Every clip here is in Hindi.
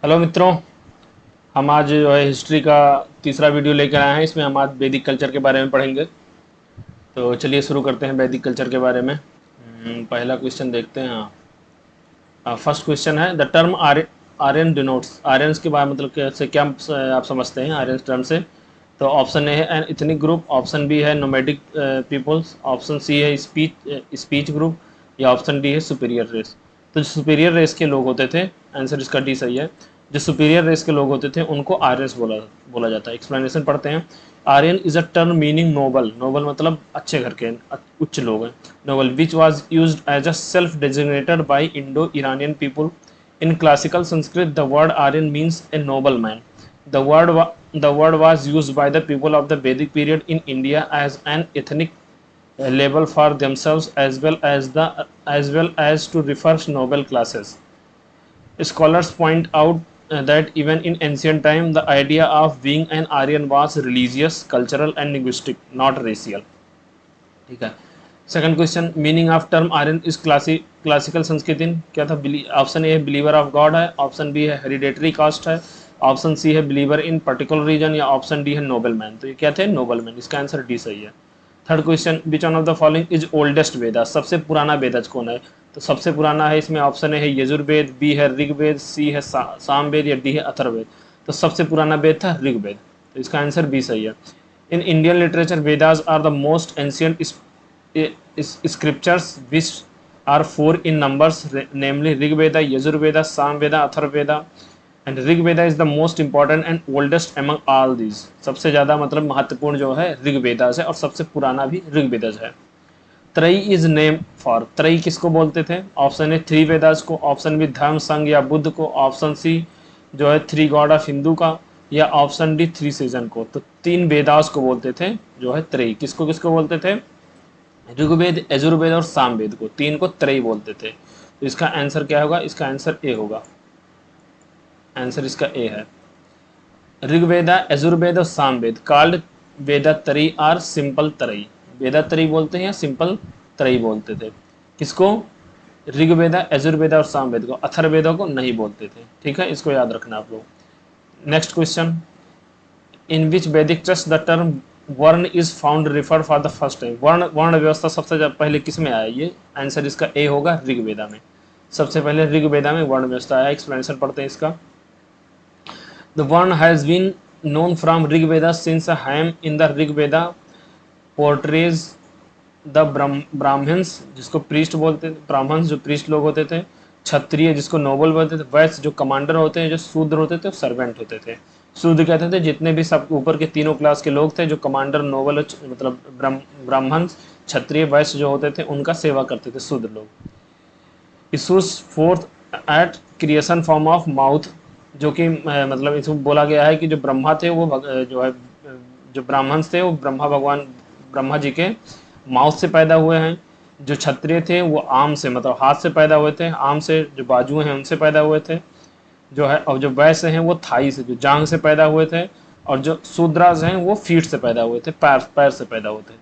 हेलो मित्रों। हम आज जो है हिस्ट्री का तीसरा वीडियो लेकर आए हैं। इसमें हम आज वैदिक कल्चर के बारे में पढ़ेंगे। तो चलिए शुरू करते हैं वैदिक कल्चर के बारे में। पहला क्वेश्चन देखते हैं। फर्स्ट क्वेश्चन है the term Aryan denotes. Aryans के बारे में मतलब कैसे क्या आप समझते हैं आर्यन टर्म से। तो ऑप्शन ए है an ethnic group, option B है नोमैडिक पीपल्स, ऑप्शन सी है स्पीच ग्रुप, या ऑप्शन डी है सुपीरियर रेस। तो जो सुपीरियर रेस के लोग होते थे, आंसर इसका डी सही है। जो सुपीरियर रेस के लोग होते थे उनको आर्यंस बोला बोला जाता है। एक्सप्लेनेशन पढ़ते हैं। Aryan is a term meaning noble. Noble मतलब अच्छे घर के, उच्च लोग हैं। Noble which was used as a self designated by Indo Iranian people. In classical Sanskrit the word Aryan means a noble man. The word was used by the people of the Vedic period in India as an ethnic label for themselves as well as to refer noble classes. Scholars point out that even in ancient time the idea of being an Aryan was religious, cultural and linguistic, not racial. ठीक है। Second question, meaning of term Aryan is classical Sanskrit in क्या था। ऑप्शन ए है बिलीवर ऑफ गॉड है, ऑप्शन बी है हेरिडेटरी कास्ट है, ऑप्शन सी है बिलीवर इन पर्टिकुलर रीजन, या ऑप्शन डी है नोबल मैन। तो ये क्या थे, नोबल मैन। इसका आंसर डी सही है। Third question, which one of the following is oldest Veda. सबसे पुराना वेदज कौन है। तो सबसे पुराना है इसमें ऑप्शन ए है यजुर्वेद, बी है ऋग्वेद, सी है सामवेद, या डी है अथर्ववेद। तो सबसे पुराना वेद था ऋग्वेद। तो इसका आंसर बी सही है। In Indian literature, Vedas are the most ancient scriptures, which are four in numbers, namely Rig Veda, Yajur Veda, Sam Veda, Atharva Veda. And Rig Veda is the most important and oldest among all these. सबसे ज़्यादा मतलब महत्वपूर्ण जो है ऋग वेदास है, और सबसे पुराना भी ऋग वेदास है। त्रयी इज नेम फॉर। त्रयी किसको बोलते थे। ऑप्शन ए थ्री वेदास को, ऑप्शन बी धर्म संघ या बुद्ध को, ऑप्शन सी जो है थ्री गॉड ऑफ हिंदू का, या ऑप्शन डी थ्री सीजन को। तो तीन वेदास को बोलते थे जो है त्रयी। किसको किसको बोलते थे, ऋग्वेद, यजुर्वेद और सामवेद को, तीन को त्रयी बोलते थे। तो इसका आंसर क्या होगा, इसका आंसर ए होगा। आंसर इसका ए है। ऋग्वेदा, यजुर्वेद और सामवेद कॉल्ड वेदा त्रयी आर सिंपल त्रयी। वेदा त्रयी बोलते हैं या सिंपल त्रयी बोलते थे। किसको, ऋग्वेदा, यजुर्वेदा और सामवेद को। अथर्ववेदा को नहीं बोलते थे। ठीक है, इसको याद रखना आप लोग। नेक्स्ट क्वेश्चन, इन विच वैदिक टेक्स्ट द टर्म वर्ण is found refer for the first time. वर्ण वर्ण व्यवस्था सबसे पहले किस में आया, ये आंसर इसका ए होगा, ऋग्वेदा में। सबसे पहले ऋग्वेदा में वर्ण व्यवस्था आया। एक्सप्लेनेशन पढ़ते हैं इसका। The varna has been known from Rig Veda since a hymn in the Rig Veda portrays the Brahmans जिसको प्रीस्ट बोलते थे, ब्राह्मण्स जो प्रीस्ट लोग होते थे, क्षत्रिय जिसको नोबल बोलते थे, वैश्य जो कमांडर होते हैं, जो शूद्र होते थे सर्वेंट होते थे। शूद्र कहते थे जितने भी सब ऊपर के तीनों क्लास के लोग थे, जो कमांडर, नोबल मतलब ब्राह्मण, क्षत्रिय, वैश्य जो होते थे उनका सेवा करते थे शूद्र लोग। Issues forth at creation from of mouth, जो कि मतलब इसमें बोला गया है कि जो ब्रह्मा थे वो जो है जो ब्राह्मण थे वो ब्रह्मा भगवान, ब्रह्मा जी के माउथ से पैदा हुए हैं। जो क्षत्रिय थे वो आम से मतलब हाथ से पैदा हुए थे, आम से जो बाजू हैं उनसे पैदा हुए थे जो है। और जो वैश्य हैं वो थाई से, जो जांग से पैदा हुए थे। और जो शूद्राज हैं वो फीट से पैदा हुए थे, पैर पैर से पैदा हुए थे।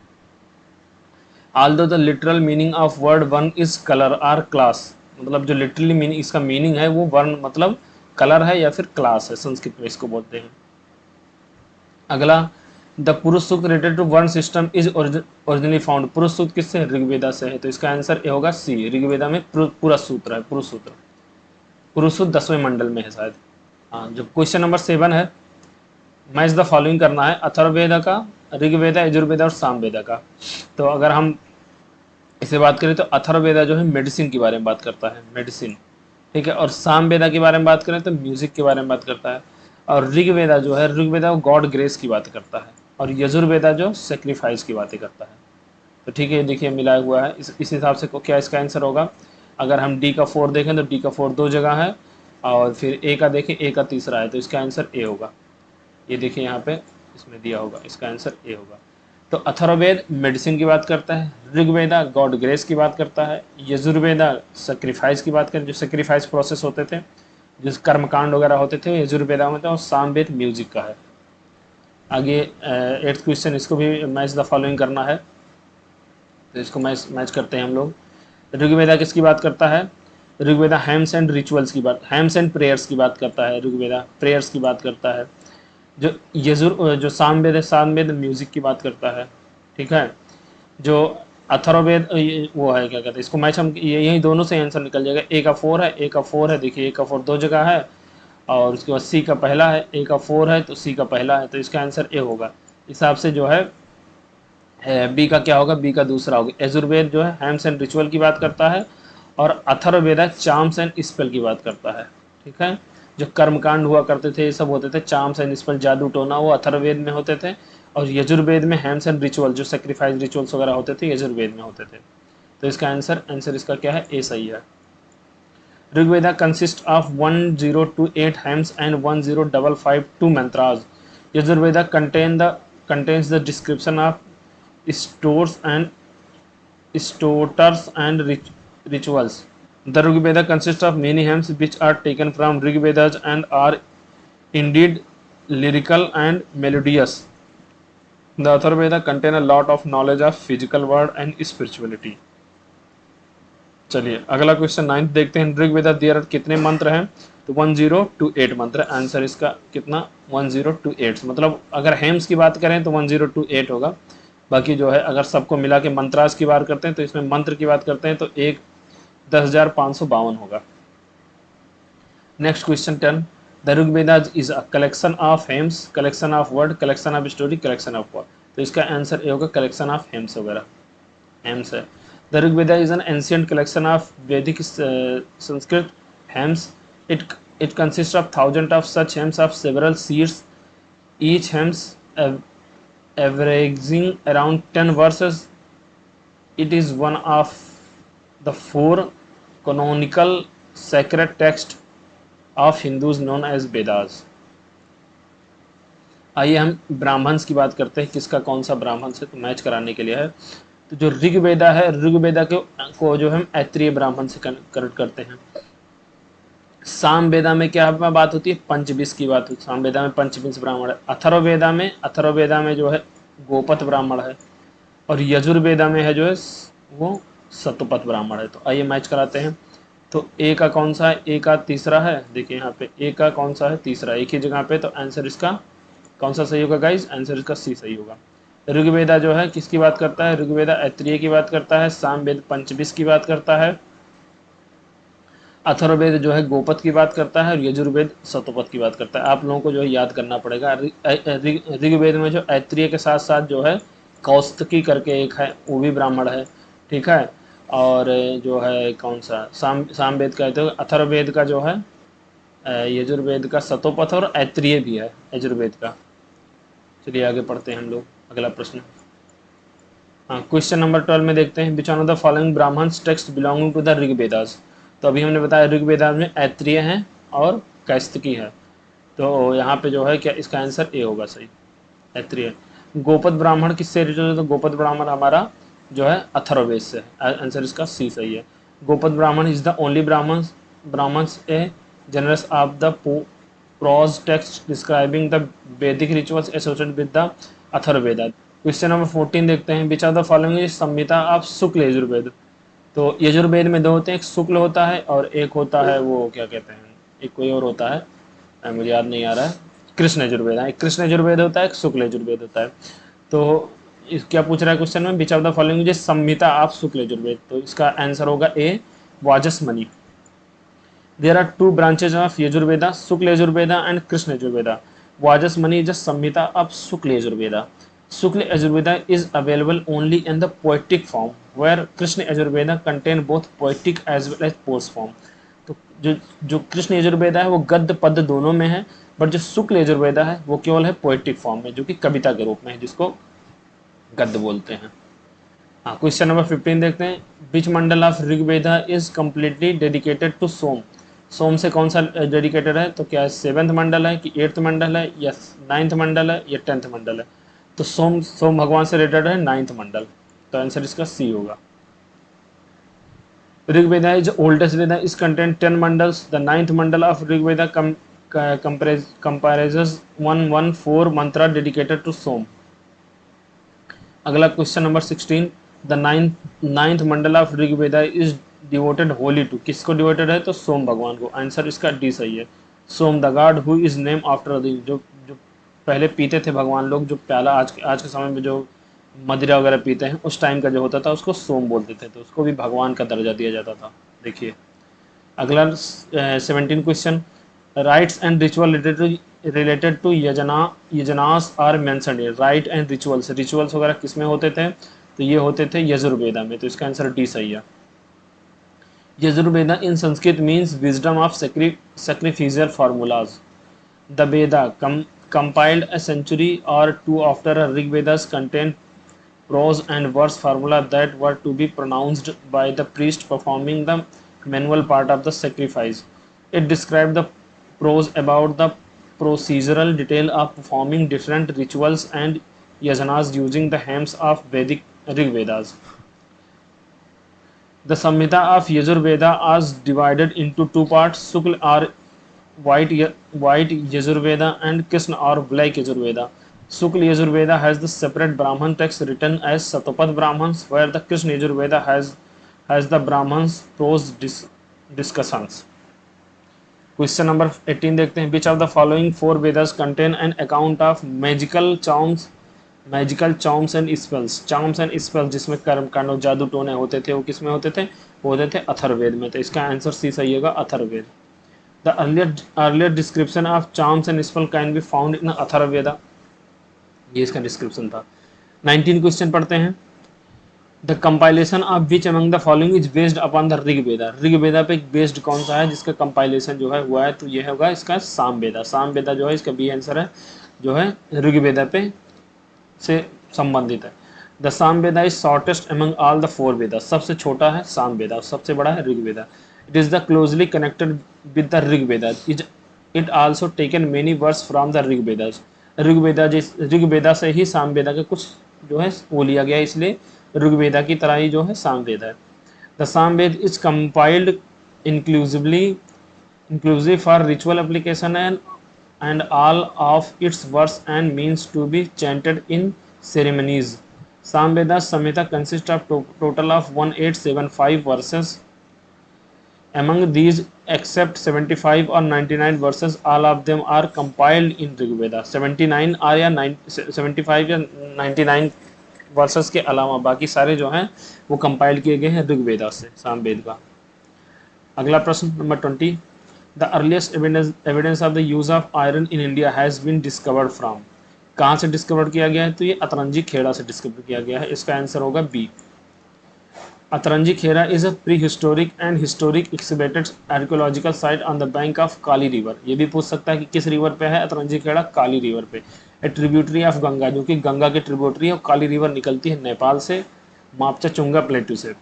although the literal meaning of word one is color or class, मतलब जो लिटरली मीनिंग इसका मीनिंग है वो वर्ण मतलब कलर है या फिर क्लास है, संस्कृत में इसको बोलते हैं। अगला, द पुरुष सूक्त रिलेटेड टू वर्ण सिस्टम इज ओरिजिनली फाउंड। पुरुष सूक्त किससे, ऋग्वेदा से है। तो इसका आंसर ए होगा सी, ऋग्वेदा में पुरुष सूत्र है, पुरुष सूत्र। पुरुष सूत्र 10वें मंडल में है शायद। हाँ, जो क्वेश्चन नंबर 7 है, मैच द फॉलोइंग करना है, अथर्ववेदा का, ऋग्वेदा, यजुर्वेदा और सामवेदा का। तो अगर हम इसे बात करें तो अथर्ववेदा जो है मेडिसिन के बारे में बात करता है, मेडिसिन। ठीक है। और सामवेदा के बारे में बात करें तो म्यूजिक के बारे में बात करता है। और ऋग्वेदा जो है, ऋग्वेदा वो गॉड ग्रेस की बात करता है। और यजुर्वेदा जो सेक्रीफाइस की बातें करता है। तो ठीक है, ये देखिए मिला हुआ है। इस हिसाब से क्या इसका आंसर होगा। अगर हम डी का 4 देखें तो डी का 4 दो जगह है, और फिर ए का देखें, ए का तीसरा है। तो इसका आंसर ए होगा। ये देखिए यहाँ पे इसमें दिया होगा, इसका आंसर ए होगा। तो अथर्ववेद मेडिसिन की बात करता है, ऋग्वेदा गॉड ग्रेस की बात करता है, यजुर्वेदा सेक्रीफाइस की बात करते, जो सेक्रीफाइस प्रोसेस होते थे, जिस कर्मकांड वगैरह होते थे यजुर्वेदा में थे। और सामवेद म्यूजिक का है। आगे 8th क्वेश्चन, इसको भी मैच द फॉलोइंग करना है। तो इसको मैच करते हैं हम लोग। ऋग्वेदा किसकी बात करता है, ऋग्वेदा हेम्स एंड रिचुअल्स की बात, हेम्स एंड प्रेयर्स की बात करता है, ऋग्वेदा प्रेयर्स की बात करता है। जो जो सामवेद है, सामवेद म्यूजिक की बात करता है, ठीक है। जो अथर्ववेद वो है क्या कहते हैं इसको, मैच हम यही दोनों से आंसर निकल जाएगा। ए का 4 है, ए का 4 है, देखिए ए का 4 दो जगह है, और उसके बाद सी का पहला है, ए का 4 है तो सी का पहला है, तो इसका आंसर ए होगा। हिसाब से जो है बी का क्या होगा, बी का दूसरा होगा। यजुर्वेद जो है हेम्स एंड रिचुअल की बात करता है, और अथर्ववेद चार्म्स एंड स्पेल की बात करता है, ठीक है। जो कर्मकांड हुआ करते थे ये सब होते थे, चार्म्स एंड स्पेल जादू टोना, वो अथर्ववेद में होते थे। और यजुर्वेद में हेम्स एंड रिचुअल जो सेक्रीफाइस रिचुअल्स वगैरह होते थे यजुर्वेद में होते थे। तो इसका आंसर इसका क्या है, ए सही है। Rigveda consist of 1028 hymns and 10552 mantras. Yajurveda contains the description of stores and stoters and rituals. The Rig Veda consists of many hymns which are taken from Rig Vedas and are indeed lyrical and melodious. The Atharvaveda contain a lot of knowledge of physical world and spirituality. चलिए अगला क्वेश्चन 9 देखते हैं। ऋग्वेदा देयर कितने मंत्र हैं, तो 1028 मंत्र। आंसर इसका कितना, 1028। मतलब अगर हेम्स की बात करें तो 1028 होगा। बाकी जो है अगर सबको मिला के मंत्रास की बात करते हैं तो इसमें मंत्र की बात करते हैं तो एक 10,552 होगा। Next question 10। The Rigvedas is a collection of hymns, collection of word, collection of story, collection of word. तो इसका आंसर ये होगा कलेक्शन ऑफ हेम्स वगैरह, हेम्स है। The Rig Veda is an ancient collection of Vedic Sanskrit hymns. It consists of thousands of such hymns of several seers, each hymns averaging around 10 verses. It is one of the four canonical sacred texts of Hindus known as Vedas. आइए हम ब्राह्मण्स की बात करते हैं, किसका कौन सा ब्राह्मण से तो मैच कराने के लिए है। तो जो ऋग्वेदा है, ऋग्वेदा को जो हम ऐत्रीय ब्राह्मण से कनेक्ट करते हैं। सामवेदा में क्या बात होती है, पंचविश की बात होती है। सामवेदा में पंचविश ब्राह्मण है। अथर्ववेदा में जो है गोपत ब्राह्मण है, और यजुर्वेदा में है जो है वो सतपथ ब्राह्मण है। तो आइए मैच कराते हैं। तो ए का कौन सा है, ए का तीसरा है, देखिए यहाँ पे ए का कौन सा है, तीसरा, एक ही जगह पे। तो आंसर इसका कौन सा सही होगा गाइज, आंसर इसका सी सही होगा। ऋग्वेदा जो है किसकी बात करता है, ऋग्वेदा ऐत्रेय की बात करता है। सामवेद पंचविश की बात करता है। अथर्ववेद जो है गोपत की बात करता है, और यजुर्वेद सतपथ की बात करता है। आप लोगों को जो है याद करना पड़ेगा। ऋग्वेद में जो ऐत्रेय के साथ साथ जो है कौस्तकी करके एक है, वो भी ब्राह्मण है, ठीक है। और जो है कौन सा सामवेद का है, तो अथर्ववेद का जो है यजुर्वेद का सतोपथ, और ऐत्रेय भी है यजुर्वेद का। चलिए आगे पढ़ते हैं हम लोग अगला प्रश्न। हाँ, क्वेश्चन नंबर 12 में देखते हैं, which one of the following Brahmanas text belonging to the Rigvedas. तो अभी हमने बताया ऋग्वेदास में ऐत्रेय हैं और कैस्तकी है। तो यहाँ पे जो है क्या, इसका आंसर ए होगा सही, ऐत्रेय। गोपद ब्राह्मण किससे रिलेटेड है, तो गोपद ब्राह्मण हमारा जो है अथर्ववेद से। आंसर इसका सी सही है। Gopatha Brahmana is the only Brahmanas a genres of the prose text describing the Vedic rituals associated with the Atharvaveda. Question number 14 देखते हैं, which are the following is Samhita of Shukla Yajurveda. तो यजुर्वेद में दो होते हैं, एक शुक्ल होता है और एक होता है वो क्या कहते हैं, एक कोई और होता है, मुझे याद नहीं आ रहा है, कृष्ण यजुर्वेद। एक कृष्ण यजुर्वेद होता है, एक शुक्ल यजुर्वेद होता है। तो क्या पूछ रहा है क्वेश्चन में, which are the following is Samhita of Shukla Yajurveda. तो इसका आंसर होगा ए, वाजसमनी। There are two branches of Yajurveda, Shukla Yajurveda and Krishna Yajurveda. Vajasmani is a Samhita of Shukla Yajurveda. Shukla Yajurveda is available only in the poetic form, where Krishna Yajurveda contain both poetic as well as prose form. तो जो कृष्ण यजुर्वेदा है वो गद्य पद्य दोनों में है, बट जो शुक्ल यजुर्वेदा है वो केवल है पोएटिक फॉर्म में, जो कि कविता के रूप में है, जिसको गद्य बोलते हैं। हाँ, क्वेश्चन नंबर 15 देखते हैं, which Mandala of Rigveda is completely dedicated to Soma. Soma से कौन सा डेडिकेटेड है, तो क्या 7th मंडल है कि 8th मंडल है या 9th मंडल है या 10th मंडल है। तो सोम भगवान से रिलेटेड है 9th मंडल। तो आंसर इसका सी होगा। Rigveda is oldest Veda, is content 10 mandals. The 9th mandal of Rigveda comprises 114 mantra dedicated to Soma. अगला question number 16, the ninth mandal of Rigveda is devoted holy to, किसको डिवोटेड है तो सोम भगवान को, आंसर इसका डी सही है। Soma the god who is name after the, जो जो पहले पीते थे भगवान लोग, जो प्याला आज के समय में जो मदिरा वगैरह पीते हैं उस टाइम का जो होता था उसको सोम बोलते थे, तो उसको भी भगवान का दर्जा दिया जाता था। देखिए अगला 17 question, rites and ritual related to yajnas are mentioned here. Rite and rituals वगैरह किस में होते थे तो ये होते थे यजुर्वेदा में, तो इसका आंसर डी सही है। Yajurveda in Sanskrit means wisdom of sacrificial formulas. The Veda, compiled a century or two after Rig Vedas, contain prose and verse formula that were to be pronounced by the priest performing the manual part of the sacrifice. It described the prose about the procedural detail of performing different rituals and yajanas using the hymns of Vedic Rig Vedas. The Samhita of Yajurveda is divided into two parts, Shukla or white Yajurveda and Krishna or black Yajurveda. Shukla Yajurveda has the separate Brahman text written as Satopad Brahmans, where the Krishna Yajurveda has the Brahmans prose discussions. Question number 18 देखते हैं, which of the following four Vedas contain an account of magical charms and spells. Charms and spells जिसमें कर्म कांड जादू टोने होते थे वो किस में होते थे, वो होते थे अथर्ववेद में, तो इसका आंसर सी सही होगा Atharvaveda. The earlier description of charms and spell can be found in Atharvaveda, ये इसका डिस्क्रिप्शन था। 19 क्वेश्चन पढ़ते हैं, the compilation of which among the following is based upon the Rigveda. Rigveda पे बेस्ड कौन सा है जिसका कंपाइलेशन जो है हुआ है, तो ये होगा इसका सामवेदा। सामवेदा जो है इसका बी आंसर है, जो है ऋग्वेदा पे से संबंधित है। The Samaveda is shortest among all the four Veda, सबसे छोटा है सामवेदा, सबसे बड़ा है Rigveda. It is the closely connected with the Rigveda, it also taken many words from the Rigvedas. Rigveda से ही सामवेदा के कुछ जो है वो लिया गया, इसलिए ऋग्वेदा की तरह ही जो है सामवेद है। The Samaveda is compiled inclusive for ritual application and all of its words and means to be chanted in ceremonies. Samveda's Samhita consists of total of 1875 verses. Among these, except 75 or 99 verses, all of them are compiled in Rig Veda. 79 are या 75 या 99 वर्सेस के अलावा बाकी सारे जो हैं वो कंपाइल किए गए हैं ऋग्वेदा से, सामवेद का। अगला प्रश्न नंबर 20, the earliest evidence of the use of iron in India has been discovered from. कहाँ से डिस्कवर किया गया है, तो ये अतरंजी खेड़ा से डिस्कवर किया गया है, इसका आंसर होगा B. Atranji Khera is a prehistoric and historic excavated archaeological site on the bank of Kali river. ये भी पूछ सकता है कि किस रिवर पे है अतरंजी खेड़ा, काली रिवर पे। ए ट्रिब्यूटरी ऑफ गंगा, जो कि गंगा की ट्रिब्यूटरी है, और काली रिवर निकलती है नेपाल से, मापचा चुंगा प्लेटू से।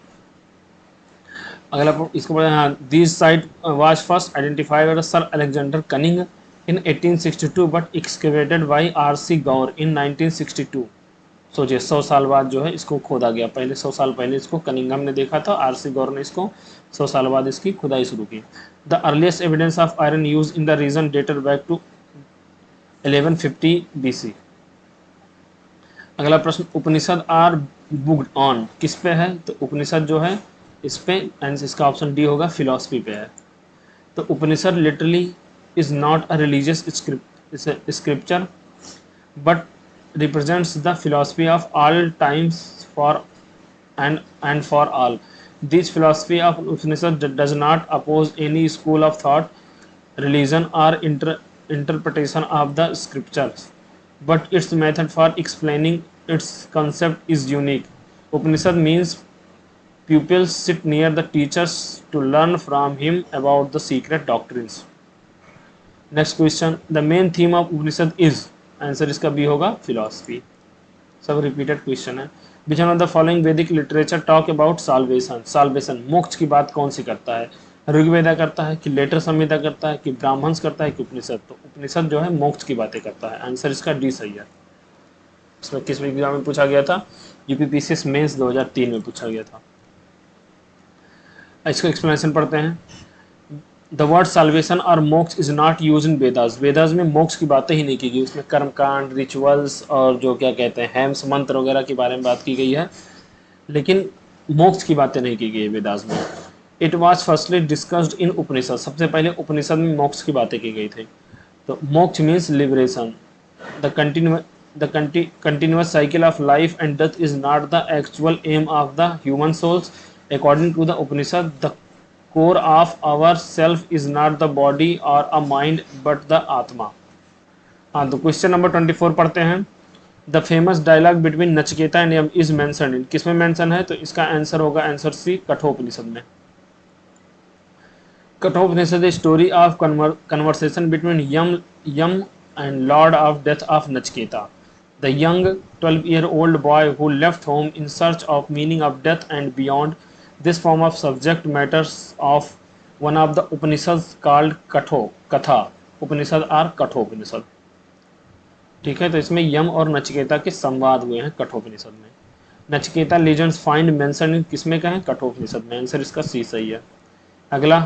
अगला इसको पढ़े, हाँ, this site was first identified by sir Alexander Cunningham in 1862 but excavated by R C. Gaur in 1962। सोचिए 100 साल बाद जो है इसको खोदा गया, पहले 100 साल पहले इसको कनिंघम ने देखा था, आर.सी. गौर ने इसको 100 साल बाद इसकी खुदाई शुरू की। The earliest evidence of iron use in the region dated back to 1150 BC। अगला प्रश्न, उपनिषद आर बुक्ड ऑन, किस पे है, तो उपनिषद जो है इस पे आंसर इसका ऑप्शन डी होगा, फिलॉसफी पे है। तो Upanishad literally is not a religious scripture but represents the philosophy of all times for and for all. This philosophy of Upanishad does not oppose any school of thought, religion or interpretation of the scriptures, but its method for explaining its concept is unique. Upanishad means pupils sit near the teachers to learn from him about the secret doctrines. Next question, the main theme of Upanishad is, answer इसका बी होगा, फिलॉसफी। सब रिपीटेड क्वेश्चन है। Which one of the following Vedic literature talk about salvation. Salvation moksha की बात कौन सी करता है, ऋग्वेदा करता है कि लेटर संहिता करता है कि ब्राह्मण्स करता है कि उपनिषद, तो उपनिषद जो है मोक्ष की बातें करता है, आंसर इसका डी सही है। इसमें किस एग्जाम में पूछा गया था, यूपीपीसीएस मेंस 2003 में पूछा गया था। इसको एक्सप्लेनेशन पढ़ते हैं। द वर्ड साल्वेशन और मोक्ष is not use in Vedas. Vedas में मोक्ष की बातें ही नहीं की गई, उसमें कर्मकांड, रिचुअल्स और जो क्या कहते हैं हेम्स मंत्र वगैरह के बारे में बात की गई है, लेकिन मोक्ष की बातें नहीं की गई वेदास में। It was firstly discussed in Upanishad, सबसे पहले उपनिषद में मोक्ष की बातें की गई थी। तो मोक्ष means liberation. The continuous cycle of life and death is not the actual aim of the human souls. According to the Upanishad, the core of our self is not the body or a mind but the Atma. हाँ, तो क्वेश्चन नंबर 24 पढ़ते हैं। The famous dialogue between Nachiketa and Yama is mention in, किसमें मेंशन है? तो इसका आंसर होगा आंसर सी, कठोपनिषद में। Kathopanishad story of conversation between Yama and lord of death of Nachiketa, the young 12-year-old boy who left home in search of meaning of death and beyond. This form of subject matters of one of the Upanishads called Katha Upanishad or Kathopanishad। ठीक है, तो इसमें यम और नचिकेता के संवाद हुए हैं कठोपनिषद में। Nachiketa legends find mention in, किसमें का है? कठोपनिषद में। आंसर इसका सी सही है। अगला,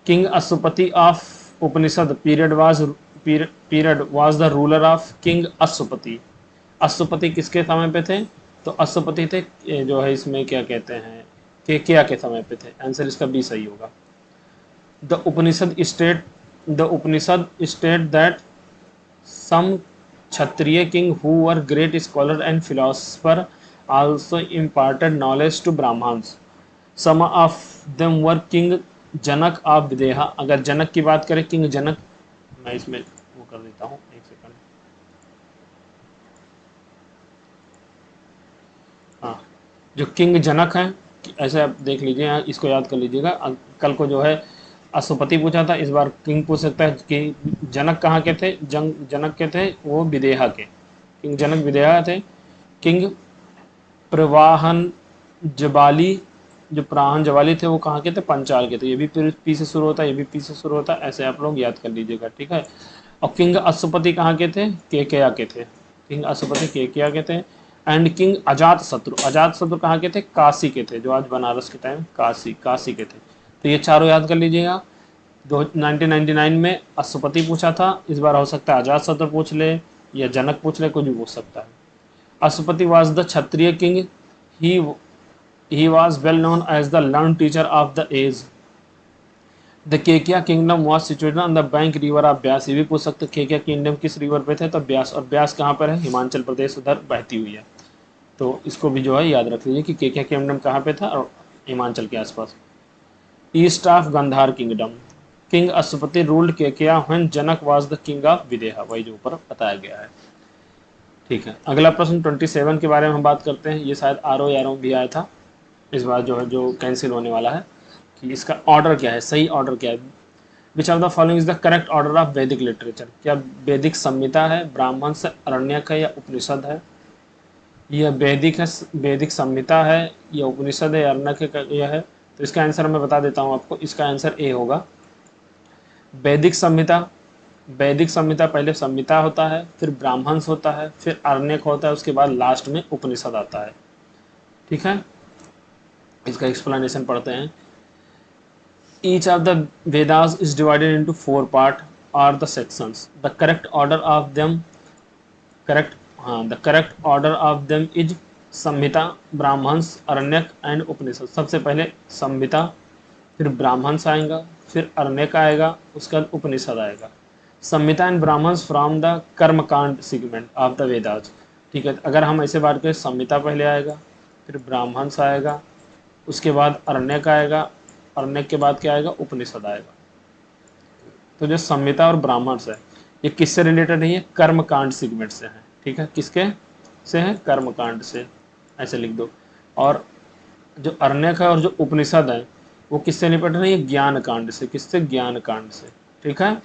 king Ashwapati of Upanishad period was the ruler of king अशुपति। अशुपति किसके समय पे थे? तो अशुपति थे जो है इसमें क्या कहते हैं, केकया के समय पे थे। आंसर इसका बी सही होगा। The Upanishad state that some Kshatriya king who were great scholar and philosopher also imparted knowledge to Brahmins. Some of them were king Janak of Videha. अगर जनक की बात करें, किंग जनक, मैं इसमें वो कर देता हूँ, एक सेकंड। हाँ, जो किंग जनक है, ऐसे आप देख लीजिए, इसको याद कर लीजिएगा। कल को जो है अशुपति पूछा था, इस बार किंग पूछ सकता है कि जनक कहाँ के थे? जनक के थे वो विदेहा के, किंग जनक विदेहा थे। किंग प्रवाहन जबाली, जो प्राहन जवाली थे वो कहाँ के थे? पंचाल के थे। ये भी पी से शुरू होता है, ये भी पी से शुरू होता है, ऐसे आप लोग याद कर लीजिएगा, ठीक है। और किंग अशुपति कहाँ के थे? केकया के थे। किंग अशुपति केकया के थे। एंड किंग अजात शत्रु कहाँ के थे? काशी के थे, जो आज बनारस के टाइम काशी के थे। तो ये चारों याद कर लीजिएगा। 1999 में अशुपति पूछा था, इस बार हो सकता है अजात शत्रु पूछ ले या जनक पूछ ले, कुछ भी पूछ सकता है। अशुपति was the Kshatriya king, he was well known as the learned teacher of the age. The Kekaya kingdom was situated on the bank river of Beas. ये भी पूछ सकते केकिया किंगडम किस रिवर पे थे? तो ब्यास। और ब्यास कहाँ पर है? हिमाचल प्रदेश, उधर बहती हुई है। तो इसको भी जो है याद रख लीजिए कि केकिया किंगडम कहाँ पे था, और हिमाचल के आसपास। East of Gandhara kingdom, king Ashwapati ruled Kekaya when Janak was the king of Videha, वही जो ऊपर बताया गया है। ठीक है, अगला प्रश्न 27 के बारे में हम बात करते हैं। ये शायद आर भी आया था, इस बार जो है जो कैंसिल होने वाला है, कि इसका ऑर्डर क्या है, सही ऑर्डर क्या है। विच of the following is the correct order of वैदिक लिटरेचर? क्या वैदिक संहिता है, ब्राह्मण से अरण्यक है, या उपनिषद है? यह वैदिक है, वैदिक संहिता है, या उपनिषद है, अरण्यक है, यह है? तो इसका आंसर मैं बता देता हूँ आपको, इसका आंसर ए होगा, वैदिक संहिता। वैदिक संहिता पहले संहिता होता है, फिर ब्राह्मण्स होता है, फिर अरण्यक होता है, उसके बाद लास्ट में उपनिषद आता है। ठीक है, इसका एक्सप्लेनेशन पढ़ते हैं। Each of the Vedas is divided into 4 part are the sections. The correct order of them the correct order of them is Samhita, Brahmanas, Aranyaka and Upanishad. सबसे पहले संहिता, फिर ब्राह्मण्स आएगा, फिर अरण्यक आएगा, उसके बाद उपनिषद आएगा। संहिता एंड ब्राह्मण्स फ्रॉम द कर्मकांड सेगमेंट ऑफ द वेदास। ठीक है, अगर हम ऐसे बात करें, संहिता पहले आएगा, फिर ब्राह्मण्स आएगा, उसके बाद अरण्यक आएगा, अरण्यक के बाद क्या आएगा? उपनिषद आएगा। तो जो संहिता और ब्राह्मण्स है, ये किससे रिलेटेड है? ये कर्मकांड सेगमेंट से है। ठीक है, किसके से है? कर्मकांड से, ऐसे लिख दो। और जो अरण्यक है और जो उपनिषद है, वो किससे रिलेटेड है? ये ज्ञान कांड से। किससे? ज्ञान कांड से। ठीक है,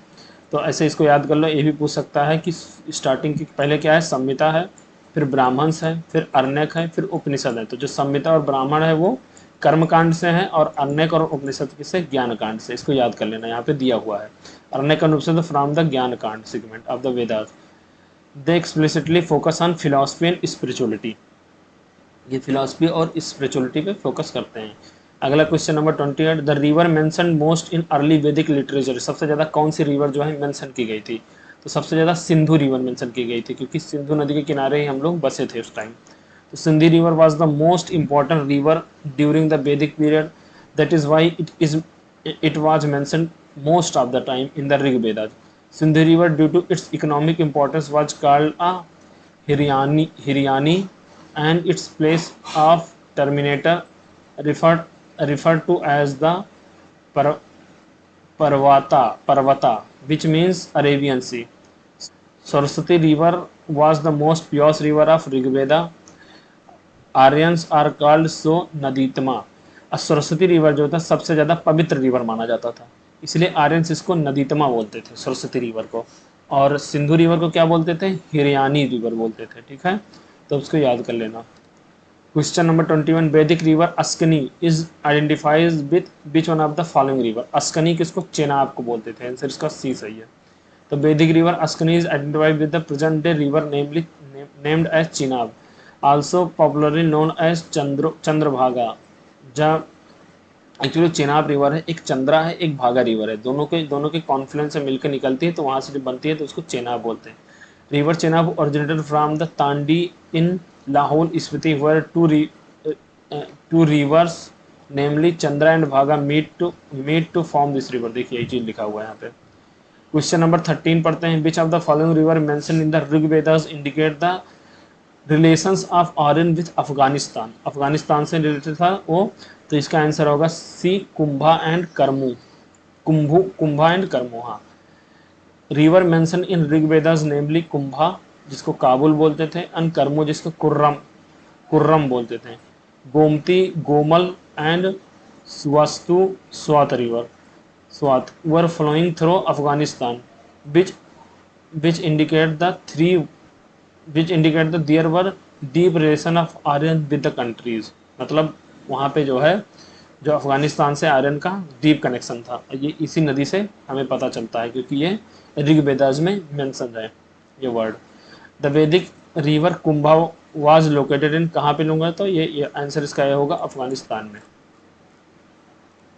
तो ऐसे इसको याद कर लो। ये भी पूछ सकता है कि स्टार्टिंग की पहले क्या है? संहिता है, फिर ब्राह्मण्स है, फिर अरण्यक है, फिर उपनिषद है। तो जो संहिता और ब्राह्मण है वो कर्मकांड से है, और अरण्यक और उपनिषद किससे? ज्ञान कांड से। इसको याद कर लेना, यहाँ पे दिया हुआ है। अरण्यक और उपनिषद फ्रॉम द ज्ञान कांड segment of the Vedas. They explicitly focus on philosophy and spirituality. ये फिलॉसफी और स्पिरिचुअलिटी पे फोकस करते हैं। अगला question number 28, the river mention most in early वैदिक लिटरेचर। सबसे ज़्यादा कौन सी रिवर जो है मेंशन की गई थी? तो सबसे ज़्यादा सिंधु रिवर मेंशन की गई थी, क्योंकि सिंधु नदी के किनारे ही हम लोग बसे थे उस टाइम। तो Sindhu river was the most important river during the Vedic period. That is why it was mentioned most of the time in the Rig Vedas. Sindhu River, due to its economic importance, was called a Hiryani, and its place of terminator referred referred to as the Par- Parvata, which means Arabian Sea. Saraswati River was the most pure river of Rigveda. Aryans are called so Naditama. Saraswati river जो था सबसे ज़्यादा पवित्र रिवर माना जाता था, इसलिए आर्यंस इसको नदीतमा बोलते थे सरस्वती रिवर को। और सिंधु रिवर को क्या बोलते थे? हिरयानी रिवर बोलते थे। ठीक है, तो उसको याद कर लेना। Question number 21, Vedic river Asikni is identifies with which one of the following river. Asikni किसको? चेनाब को बोलते थे। आंसर इसका सी सही है। तो Vedic river Asikni is identified with the present day river namely named as Chenab, also popularly known as Chandrabhaga. जब एक्चुअली चेनाब रिवर है, एक चंद्रा है, एक भागा रिवर है, दोनों के कॉन्फ्लुएंस से मिलकर निकलती है, तो वहां से जब बनती है तो उसको चेनाब बोलते हैं। River Chenab originated from the Tandi in Lahaul Spiti where two rivers namely Chandra and Bhaga meet to form this river. देखिए ये चीज लिखा हुआ है यहाँ पे। क्वेश्चन नंबर 13 पढ़ते हैं। Which of the following river mention in the Rigvedas indicate the relations of Aryan with Afghanistan. Afghanistan से रिलेटेड था वो, तो इसका आंसर होगा सी, कुंभा एंड करमू। कुंभा एंड करमू। हाँ, रिवर मेंशन इन ऋग्वेदास नेमली कुंभा, जिसको काबुल बोलते थे, एंड करमू जिसको कुर्रम बोलते थे। Gomati, Gomal and Suvastu Swat river Swat were flowing through Afghanistan which which indicate the three which indicate the there were deep relation of Aryan with the countries. मतलब वहाँ पे जो है, जो अफगानिस्तान से आर्यन का डीप कनेक्शन था, ये इसी नदी से हमें पता चलता है, क्योंकि ये ऋग्वेदास में मेंशन है ये वर्ड। द वैदिक river Kumbha was located in, कहाँ पे लूँगा, तो ये आंसर इसका ये होगा अफगानिस्तान में।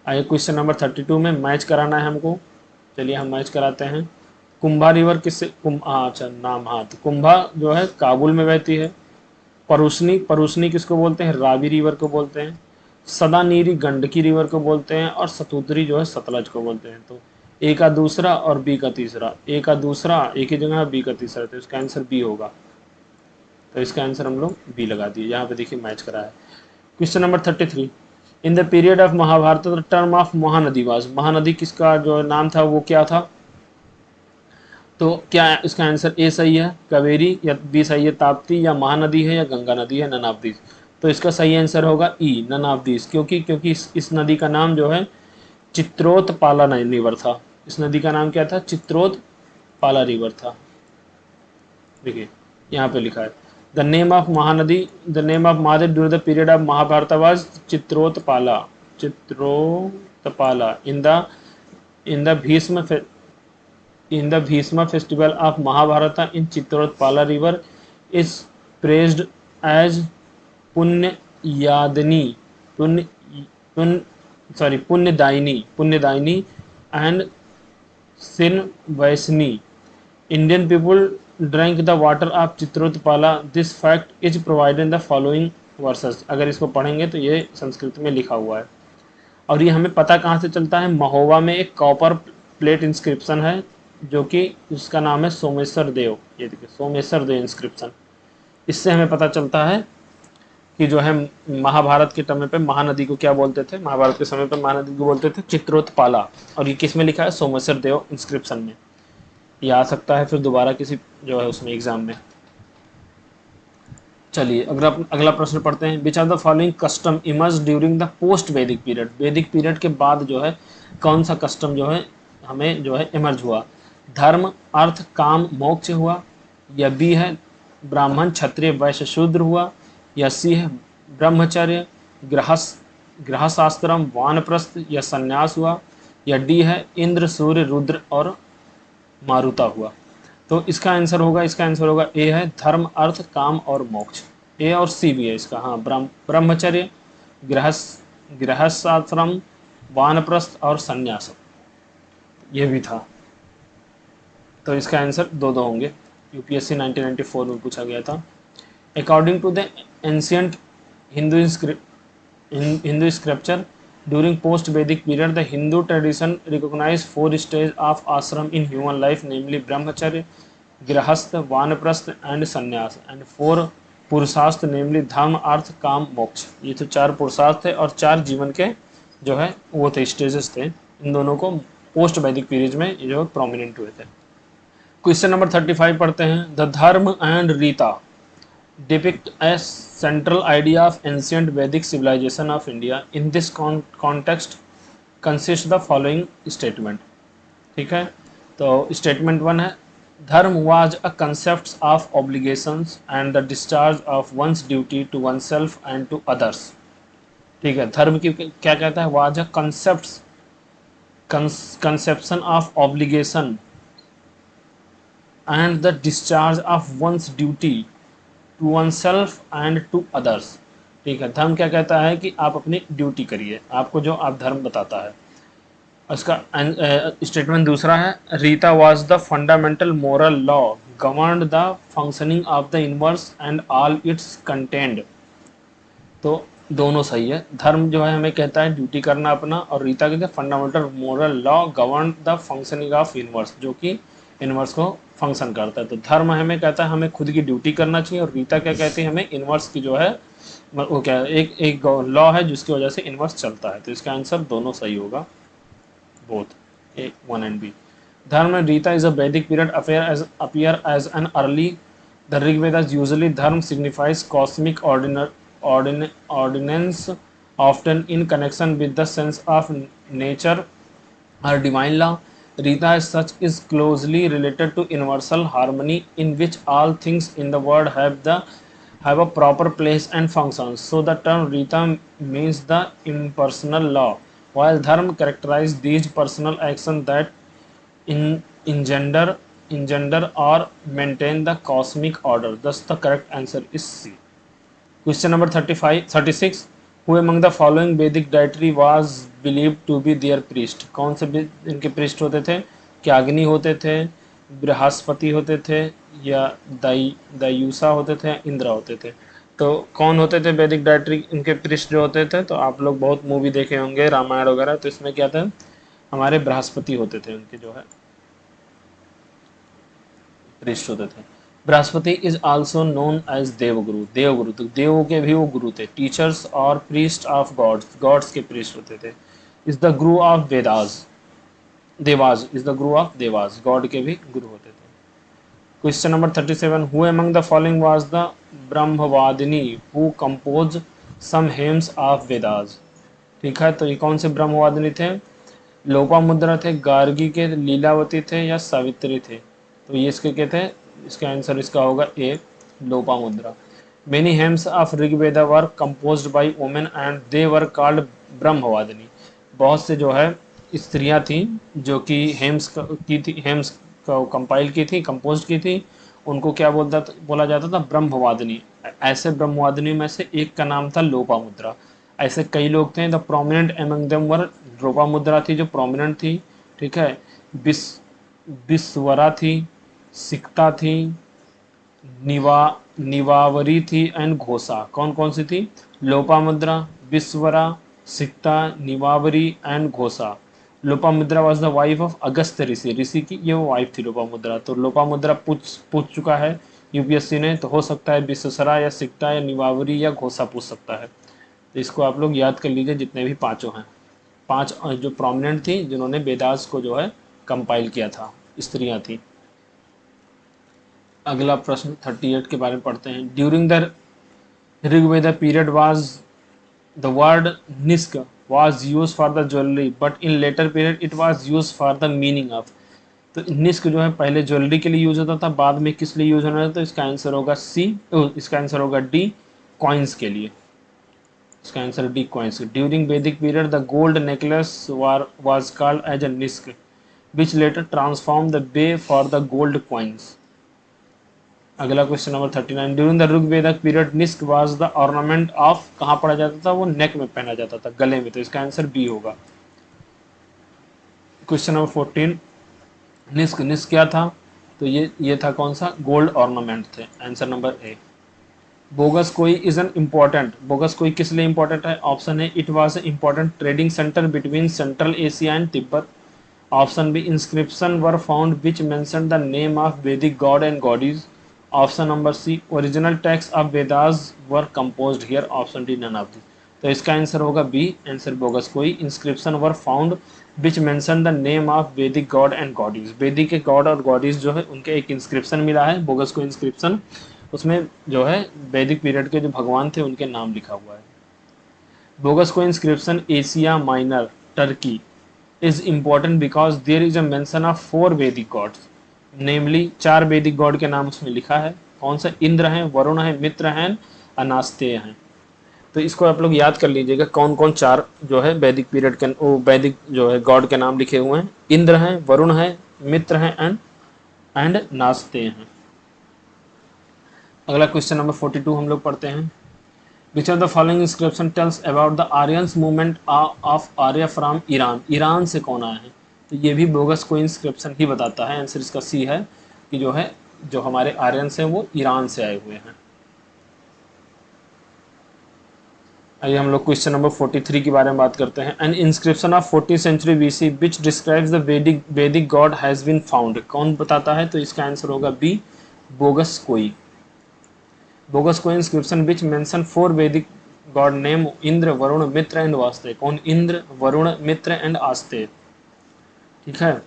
आइए क्वेश्चन नंबर 32 में मैच कराना है हमको। चलिए हम मैच कराते हैं। कुंभा रिवर किससे अच्छा नाम, हाँ, तो कुंभा जो है काबुल में बहती है। परुसनी किसको बोलते हैं? रावी रिवर को बोलते हैं। सदानीरी गंडकी रिवर को बोलते हैं, और सतुद्री जो है सतलज को बोलते हैं। तो ए का दूसरा और बी का तीसरा, ए का दूसरा एक ही जगह, बी का तीसरा, तो इसका आंसर बी होगा। तो इसका आंसर हम लोग बी लगा दिए। यहाँ पे देखिए मैच करा है। Question number 33, in the period of Mahabharata the term of Mahanadi was. Mahanadi किसका जो नाम था वो क्या था? तो क्या इसका आंसर ए सही है कावेरी, या बी सही है ताप्ती, या महानदी है, या गंगा नदी है, नन ऑफ दीज। तो इसका सही आंसर होगा ई, नन ऑफ दीज। क्योंकि इस नदी का नाम जो है चित्रोतपाला रिवर था। इस नदी का नाम क्या था? चित्रोतपाला रिवर था। देखिए यहाँ पे लिखा है the name of Mahanadi, the name of Mahadev during the period of Mahabharata was Chitrotpala in the Bhishma festival of Mahabharata in Chitrotpala river is praised as Punyadini, Puny, Pun, Punyadini and Sin Vaisni. Indian people drank the water of Chitrotpala. This fact is provided in the following verses. अगर इसको पढ़ेंगे तो ये संस्कृत में लिखा हुआ है, और ये हमें पता कहाँ से चलता है? महोबा में एक कॉपर प्लेट इंस्क्रिप्शन है, जो कि उसका नाम है सोमेश्वर देव। ये देखिए सोमेश्वर देव इंस्क्रिप्शन। इससे हमें पता चलता है कि जो है महाभारत के समय पे महानदी को क्या बोलते थे? महाभारत के समय पे महानदी को बोलते थे चित्रोतपाला। और ये किस में लिखा है? सोमेश्वर देव इंस्क्रिप्शन में। ये आ सकता है फिर दोबारा किसी जो है उसमें एग्जाम में। चलिए अगला प्रश्न पढ़ते हैं। Which are the following custom emerge during the post Vedic period. Vedic period के बाद जो है कौन सा कस्टम जो है हमें जो है इमर्ज हुआ? धर्म, अर्थ, काम, मोक्ष हुआ, या बी है ब्राह्मण, क्षत्रिय, वैश्य, शूद्र हुआ, या सी है ब्रह्मचर्य, गृहशास्त्रम, वानप्रस्थ, या संन्यास हुआ, या डी है इंद्र, सूर्य, रुद्र और मारुता हुआ। तो इसका आंसर होगा ए है धर्म, अर्थ, काम और मोक्ष। ए और सी भी है इसका। हाँ, ब्रह्मचर्य, गृहस्थाश्रम, वानप्रस्थ और संन्यास, ये भी था। तो इसका आंसर दो होंगे। यूपीएससी 1994 में पूछा गया था। According to the ancient Hindu scripture During post-Vedic period, the Hindu tradition recognized four stages of ashram in human life, namely brahmacharya, grihastha, vanaprastha and sannyas, and four पुरुषार्थ namely धर्म अर्थ काम मोक्ष। ये तो चार पुरुषार्थ थे और चार जीवन के जो है वो थे स्टेजेस थे। इन दोनों को पोस्ट वैदिक पीरियड में ये जो प्रोमिनेंट हुए थे। क्वेश्चन नंबर 35 पढ़ते हैं। द धर्म and Rita depict a central idea of ancient Vedic civilization of India. In this context consist the following statement। ठीक है, तो स्टेटमेंट वन है धर्म was a concept of obligations and the discharge of one's duty to oneself and to others। ठीक है, धर्म की क्या कहता है, was a conception of obligation and the discharge of one's duty to one self and to others. ठीक है, धर्म क्या कहता है कि आप अपनी ड्यूटी करिए, आपको जो आप धर्म बताता है। उसका स्टेटमेंट दूसरा है Rita was the fundamental moral law governed the functioning of the universe and all it's content. तो दोनों सही है, धर्म जो है हमें कहता है ड्यूटी करना अपना, और रीता कहते हैं fundamental moral law govern the functioning of universe, जो कि यूनिवर्स को फंक्शन करता है। तो धर्म हमें कहता है हमें खुद की ड्यूटी करना चाहिए, और रीता क्या कहती है हमें यूनिवर्स की जो है वो क्या है, एक लॉ है जिसकी वजह से यूनिवर्स चलता है। तो इसका आंसर दोनों सही होगा, both A one and B. Dharma and rita is a Vedic period appear as an early the Rigveda usually dharma signifies cosmic ordinance often in connection with the sense of nature or divine law. Rita as such is closely related to universal harmony in which all things in the world have a proper place and function. So the term Rita means the impersonal law, while dharma characterize these personal actions that engender or maintain the cosmic order. Thus the correct answer is C। Question number 36 Who among the following Vedic deity was believed to be their priest? कौन से इनके priest होते थे? क्या अग्नि होते थे, बृहस्पति होते थे, या दयुषा होते थे, इंद्र होते थे? तो कौन होते थे वैदिक डायट्री इनके priest जो होते थे? तो आप लोग बहुत मूवी देखे होंगे रामायण वगैरह, तो इसमें क्या था, हमारे बृहस्पति होते थे उनके जो है priest होते थे। Brihaspati is also known as Devguru. Devguru तो देवों के भी वो गुरु थे, टीचर्स और प्रीस्ट ऑफ गॉड्स, गॉड्स के प्रीस्ट होते थे। Is the guru of Vedas, Devas is the guru of Devas, god के भी गुरु होते थे। Question number 37 who among the following was the Brahmavadini who compose some hymns of Vedas. ठीक है, तो ये कौन से ब्रह्मवादिनी थे? लोपामुद्रा थे, गार्गी के, लीलावती थे, या सावित्री थे? तो ये इसके क्या थे, इसका आंसर इसका होगा A, Lopamudra. Many hymns of Rigveda were composed by women and they were called Brahmavadini. बहुत से जो है स्त्रियां थी जो कि हेम्स की थी, हेम्स को कंपाइल की थी, कंपोज की थी, उनको क्या बोला जाता था, ब्रह्मवादिनी। ऐसे ब्रह्मवादिनी में से एक का नाम था लोपामुद्रा। ऐसे कई लोग थे, the prominent among them were, Lopamudra थी जो प्रोमिनेंट थी। ठीक है, बिस्वरा थी, सिकता थी, निवावरी थी एंड घोषा। कौन कौन सी थी? Lopamudra, Vishvavara, Sikata, Nivavari and Ghosha. Lopamudra was the wife of Agastya rishi, ऋषि की ये वो वाइफ थी लोपामुद्रा। तो लोपामुद्रा पूछ चुका है यूपीएससी ने, तो हो सकता है बिस्वरा या सिकता या निवावरी या घोषा पूछ सकता है। तो इसको आप लोग याद कर लीजिए, जितने भी पाँचों हैं, पांच जो प्रोमिनेंट थी जिन्होंने वेदास को जो है कंपाइल किया था, स्त्रियां थी। अगला प्रश्न 38 के बारे में पढ़ते हैं। During the Rigveda period was the word nishka was use for the jewellery but in later period it was use for the meaning of. तो निष्क जो है पहले ज्वेलरी के लिए यूज होता था, बाद में किस लिए यूज होना था? तो इसका आंसर होगा सी, इसका आंसर होगा डी, कॉइन्स के लिए। इसका answer D, coins. During Vedic period the gold necklace was called as a nishka which later transformed the bay for the gold coins। अगला question number 39 during the Rigvedic period nishka was the ornament of, कहाँ पढ़ा जाता था? वो नेक में पहना जाता था, गले में। तो इसका आंसर बी होगा। क्वेश्चन नंबर 14 निस्क, निस्क क्या था? तो ये था कौन सा? गोल्ड ऑर्नामेंट थे। Answer number A. Boghazkoi is an important, Boghazkoi किस लिए इम्पोर्टेंट है? Option A it was important trading centre between central Asia and Tibet. Option B inscription were found which mention the name of वैदिक god and goddesses. Option number C original text of Vedas were composed here. Option D none of this. तो इसका आंसर होगा B, answer Boghaz Koi inscription were found which mention the name of वैदिक गॉड एंड गॉडीज। वैदिक के गॉड और गॉडीज जो है उनके एक इंस्क्रिप्शन मिला है, बोगस को इंस्क्रिप्शन, उसमें जो है वैदिक पीरियड के जो भगवान थे उनके नाम लिखा हुआ है। बोगस को inscription Asia minor Turkey is important because there is a mention of 4 वैदिक गॉड्स, नेमली 4 वैदिक गॉड के नाम उसमें लिखा है। कौन सा? इंद्र हैं, वरुण हैं, मित्र हैं, अनास्तेय हैं। तो इसको आप लोग याद कर लीजिएगा कौन कौन 4 जो है वैदिक पीरियड के वैदिक जो है गॉड के नाम लिखे हुए हैं। इंद्र हैं, वरुण हैं, मित्र हैं एंड नास्तेय हैं। अगला क्वेश्चन नंबर 42 हम लोग पढ़ते हैं। Which of the following inscription tells about the Aryans movement of Arya from Iran? Iran से कौन आया है? तो ये भी बोगस को इंस्क्रिप्शन ही बताता है। आंसर इसका सी है कि जो हमारे आर्यंस हैं वो ईरान से आए हुए हैं। आइए हम लोग क्वेश्चन नंबर 43 के बारे में बात करते हैं। An inscription of 14th century BC which describes the वैदिक गॉड हैज बीन फाउंड। कौन बताता है? तो इसका आंसर होगा बी, बोगस कोई। बोगस को inscription which mention 4 Vedic god name Indra, Varuna, Mitra and आस्ते। कौन? इंद्र, वरुण, मित्र एंड आस्ते। ठीक है।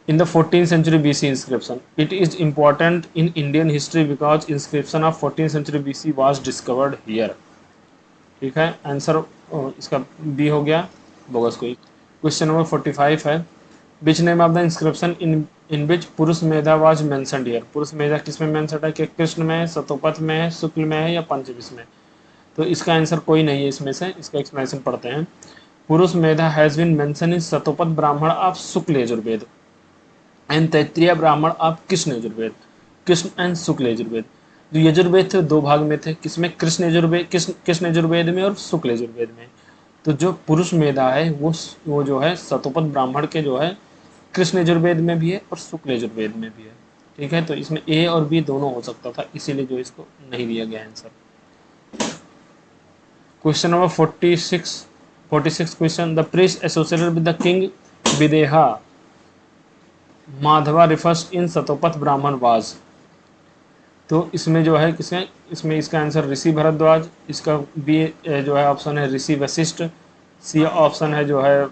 In the 14th century BC inscription it is important in Indian history because inscription of 14th century BC was discovered here. ठीक है, आंसर इसका बी हो गया, बोगस कोई। क्वेश्चन नंबर 45 है। Which name of the inscription in which Purushamedha was mentioned here. पुरुष मेधा किस में मेंशनड है? कि कृष्ण में है, सतोपथ में है, शुक्ल में है या पंचविश में? तो इसका आंसर कोई नहीं है इसमें से। इसका एक्सप्लेनेशन पढ़ते हैं। पुरुष मेधा has been mention in Shatapatha ब्राह्मण ऑफ शुक्ल यजुर्वेद एंड तैत्रीय ब्राह्मण ऑफ कृष्ण यजुर्वेद। कृष्ण एंड शुक्ल यजुर्वेद। जो यजुर्वेद थे 2 भाग में थे, किसमें? कृष्ण यजुर्वेद, कृष्ण यजुर्वेद में और शुक्ल यजुर्वेद में। तो जो पुरुष मेधा है वो जो है सतोपथ ब्राह्मण के जो है कृष्ण यजुर्वेद में भी है और शुक्ल यजुर्वेद में भी है। ठीक है, तो इसमें ए और बी दोनों हो सकता था, इसीलिए जो इसको नहीं दिया गया answer. Question number 46 question. The priest associated with the king Videha Madhava refers in Shatapatha Brahmana was. तो इसमें जो है किसमें? इसमें इसका आंसर ऋषि भरद्वाज। इसका बी जो है ऑप्शन है ऋषि वशिष्ठ। सी ऑप्शन है जो है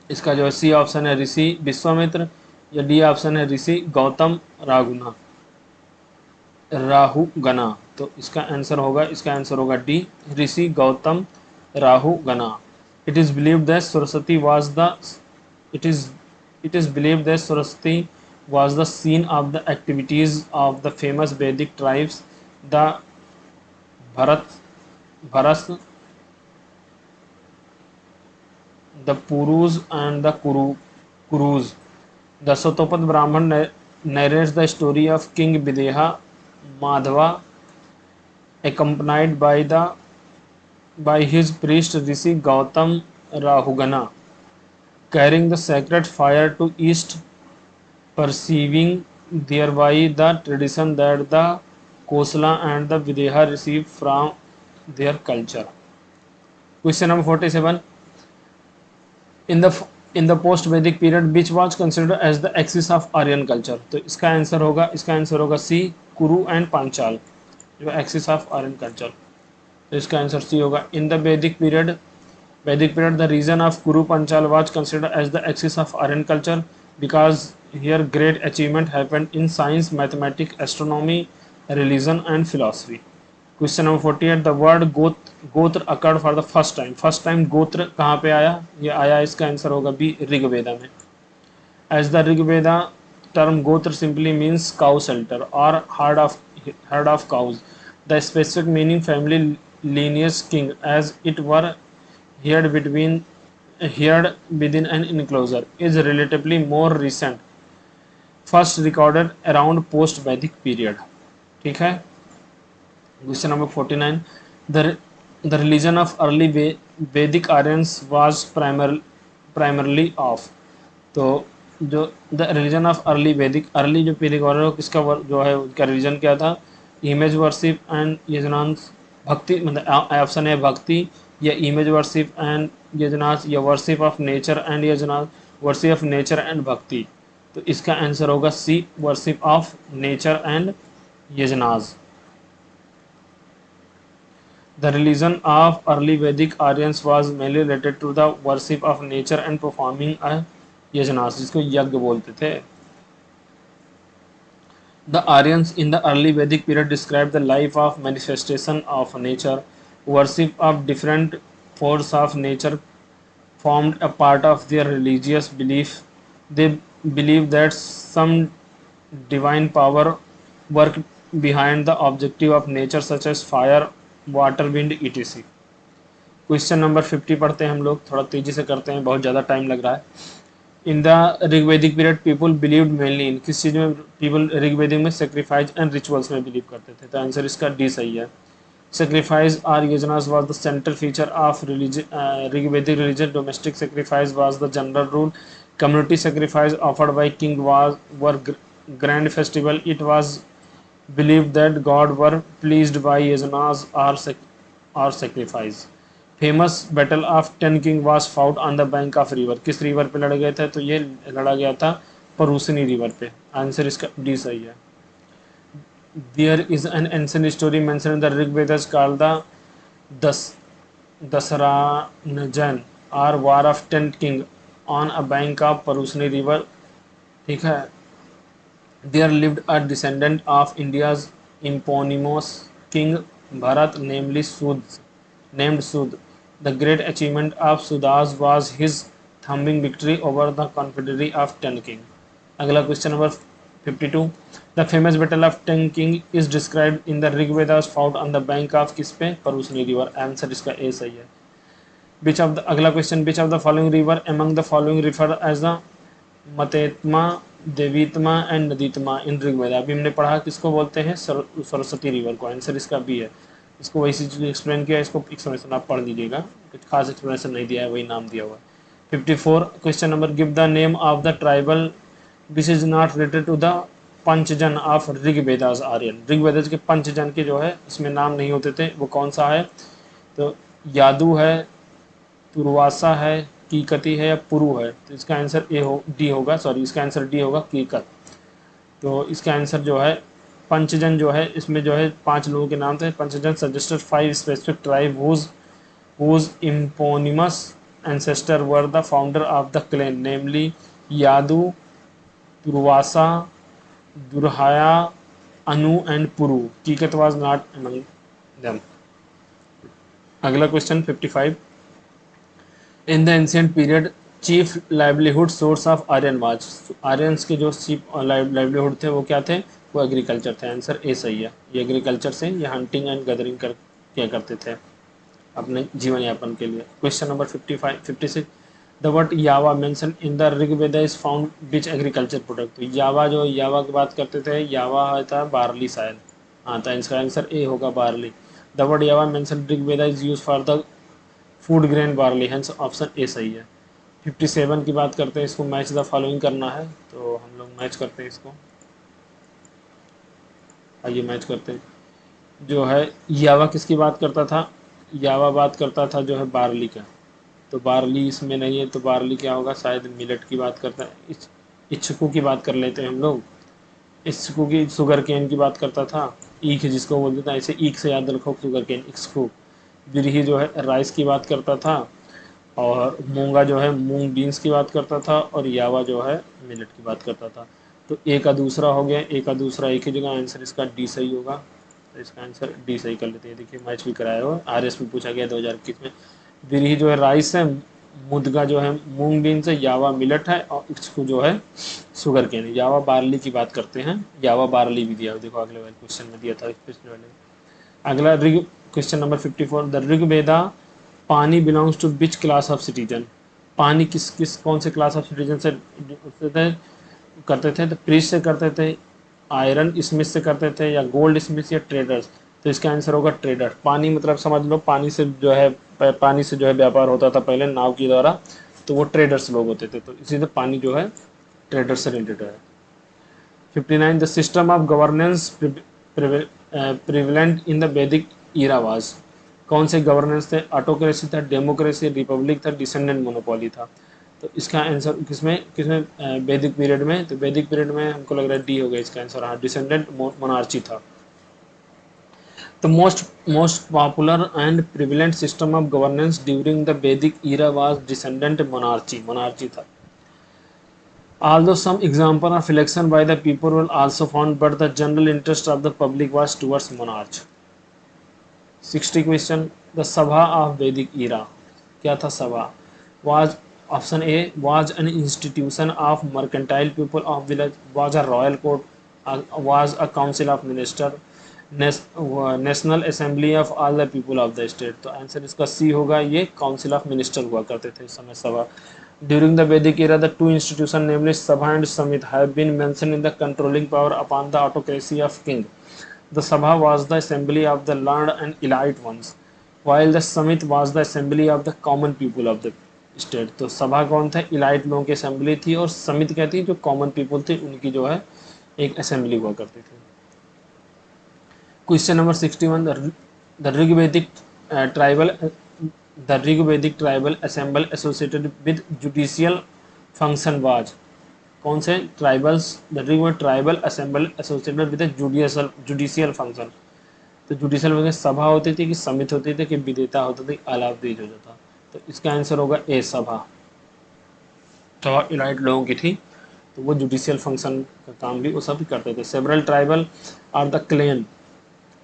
इसका जो है सी ऑप्शन है ऋषि विश्वामित्र, या डी ऑप्शन है ऋषि गौतम राहुगना। तो इसका आंसर होगा D, rishi Gautama Rahugana. It is believed that Saraswati was the it is believed that Saraswati was the scene of the activities of the famous Vedic tribes, the Bharas, the Purus and the Kurus. The Satopat Brahman narrates the story of King Videha Madhava, accompanied by his priest Rishi Gautam Rahugana, carrying the sacred fire to east, perceiving thereby the tradition that the Kosala and the Videha received from their culture. Question number 47. In the post Vedic period which was considered as the axis of Aryan culture। तो इसका आंसर होगा सी, कुरु एंड पांचाल, जो एक्सिस ऑफ आर्यन कल्चर। तो इसका आंसर सी होगा। In the Vedic period the region of Kuru Panchal was considered as the axis of Aryan culture because here great achievement happened in science, mathematics, astronomy, religion and philosophy. Question number 48. The word गोत्र occurred for the first time। First time गोत्र कहाँ पे आया? ये आया, इसका आंसर होगा बी, ऋग्वेदा में। As the Rigveda term gotra simply means cow shelter or herd of cows. The specific meaning family lineage king as it were heard within an enclosure is relatively more recent, first recorded around post Vedic period। ठीक है। Question number 49। the religion of early Vedic Aryans was primarily of। तो जो द रिलीजन ऑफ अर्ली वैदिक, अर्ली जो पीरियड किसका जो है उसका रिलीजन क्या था? इमेज वर्शिप एंड यजनांस, भक्ति मतलब ऑप्शन है भक्ति, या इमेज वर्शिप एंड यजनास, या worship of nature and yajnas, worship of nature and bhakti. तो इसका आंसर होगा C, worship of nature and yajnas. The religion of early Vedic Aryans was mainly related to the worship of nature and performing a yajnas, जिसको यज्ञ बोलते थे। The Aryans in the early Vedic period described the life of manifestation of nature. Worship of different forces of nature formed a part of their religious belief. They believed that some divine power worked behind the objective of nature such as fire, water, wind, etc. Question number 50 पढ़ते हैं हम लोग, थोड़ा तेजी से करते हैं, बहुत ज़्यादा टाइम लग रहा है। In the Rigvedic period people believed mainly in, किस चीज़ में पीपल ऋग्वेदिक में सेक्रीफाइस एंड रिचुअल्स में बिलीव करते थे, तो आंसर इसका डी सही है। Sacrifice or yajnas was the central feature of Rigvedic religion, domestic sacrifice was the general rule, community sacrifice offered by king was were grand festival, it was believed that God were pleased by yajnas or sacrifice. Famous battle of ten king was fought on the bank of river, किस रिवर पे लड़े गए थे, तो ये लड़ा गया था परूसनी रिवर पे, आंसर इसका डी सही है। There is an ancient story mention in the Rigvedas called the Dasa Dasarajna और war of ten king on a bank of Parushni river, ठीक है। There lived a descendant of India's eponymous king Bharat, named Sud. The great achievement of Sudas was his thumbing victory over the confederacy of Ten King. अगला question number 52। The famous battle of Ten King is described in the Rig Vedas fought on the bank of किस पे, परूसनी रिवर, आंसर इसका ए सही है। अगला question, which of the following river among the following refer as the Matetama, Devitama and Naditama in Rigveda, अभी हमने पढ़ा किसको बोलते हैं, सरस्वती रिवर को, आंसर इसका बी है। इसको वही चीज एक्सप्लेन किया, इसको एक्सप्लेनेशन आप पढ़ लीजिएगा, कुछ खास एक्सप्लेनेशन नहीं दिया है, वही नाम दिया हुआ है। 54 question number, give the name of the tribal which is not related to the Panchajana of Rigvedas Aryan, Rigvedas के पंचजन के जो है इसमें नाम नहीं होते थे, वो कौन सा है, तो यादू है, तुर्वासा है, कीकती है या पुरु है, तो इसका आंसर डी होगा, सॉरी इसका आंसर डी होगा कीकत। तो इसका आंसर जो है पंचजन जो है, इसमें जो है 5 लोगों के नाम थे, Panchajana suggested 5 specific tribe whose eponymous ancestor were the founder of the clan, namely Yadu, Turvasa, Druhyu, Anu and Puru. Kikata was not among them। अगला question 55। In the ancient period chief livelihood source of Aryan was, Aryans के जो चीफ लाइवलीहुड थे वो क्या थे, वो एग्रीकल्चर थे, आंसर ए सही है। ये एग्रीकल्चर से ये हंटिंग एंड गैदरिंग कर क्या करते थे अपने जीवन यापन के लिए। Question number 56। The word yava mention in the Rigveda is found which agriculture product, तो यावा जो यावा की बात करते थे, यावा होता बार्ली शायद, हाँ, तो इसका आंसर ए होगा barley. The word yava mention Rigveda is use for the food grain barley, hence option A सही है। 57 की बात करते हैं, इसको मैच द फॉलोइंग करना है, तो हम लोग मैच करते हैं इसको, आइए मैच करते हैं। जो है यावा किसकी बात करता था, यावा बात करता था जो है बार्ली का, तो बार्ली इसमें नहीं है, तो बार्ली क्या होगा, शायद मिलेट की बात करता है। इच्छुकू की बात कर लेते हैं हम लोग, इच्छुकू की शुगर केन की बात करता था, ईख जिसको बोलते था, ऐसे ईख से याद रखो शुगर केन, इच्छुकू। बिरही जो है राइस की बात करता था, और मूंगा जो है मूंग बीन्स की बात करता था, और यावा जो है मिलेट की बात करता था। तो ए का दूसरा हो गया, ए का दूसरा एक ही जगह, आंसर इसका डी सही होगा, तो इसका आंसर डी सही कर लेते हैं। देखिए मैच भी कराया हुआ, RS में पूछा गया 2021 में। बिरही जो है राइस है, मुदगा जो है मूंग बीन्स है, यावा मिलेट है, और इसको जो है शुगर केन है। यावा बार्ली की बात करते हैं, यावा बार्ली भी दिया, देखो अगले वाले क्वेश्चन में दिया था, पिछले वाले। अगला question number 54। The Rigveda Pani belongs to which class of citizen, Pani किस कौन से क्लास ऑफ सिटीजन से करते थे, तो प्रीस्ट से करते थे, आयरन स्मिथ से करते थे, या गोल्ड स्मिथ या ट्रेडर्स, तो इसका आंसर होगा ट्रेडर। पानी मतलब समझ लो पानी से जो है व्यापार होता था पहले नाव के द्वारा, तो वो ट्रेडर्स लोग होते थे, तो इसी से पानी जो है ट्रेडर से रिलेटेड है। 59। The system of governance prevalent in the वैदिक ईरा वाज? कौन से गवर्नेंस थे? ऑटोक्रेसी था, डेमोक्रेसी, रिपब्लिक था, डिसेंडेंट मोनोपोली था? तो इसका आंसर किसमें किसमें वैदिक पीरियड में, तो वैदिक पीरियड में हमको लग रहा है डी हो गया इसका आंसर, हाँ डिसेंडेंट मोनार्ची था। The most popular and prevalent system of governance during the Vedic era was descendant monarchy. Monarchy था. Although some example of election by the people were also found, but the general interest of the public was towards monarch. 60 question. The Sabha of Vedic era. क्या था सभा? Was option A was an institution of mercantile people of village. Was a royal court. Was a council of minister. National assembly of all the people of the state. तो आंसर इसका सी होगा, ये काउंसिल ऑफ मिनिस्टर हुआ करते थे इस समय सभा। ड्यूरिंग द वैदिक era the two institutions namely sabha and samit have been mentioned in the controlling power upon the autocracy of king. The sabha was the assembly of the learned and elite ones while the samit was the assembly of the common people of the state. तो सभा कौन था? इलाइट लोगों की असेंबली थी, और समित क्या थी? जो कॉमन पीपल थे उनकी जो है एक असेंबली हुआ करती थी। Question number 61. The Rigvedic tribal assemble associated with judicial function was? कौन से tribals? The Rigvedic tribal assemble associated with judicial function. तो जुडिशियल फंक्शन सभा होती थी कि समिति होती थी कि विधेयता होता थी, आलाप दीज हो जाता? तो इसका आंसर होगा ए सभा। सभा इलाइट लोगों की थी, तो वो जुडिशियल फंक्शन का काम भी वो सब करते थे। Several tribal are the clan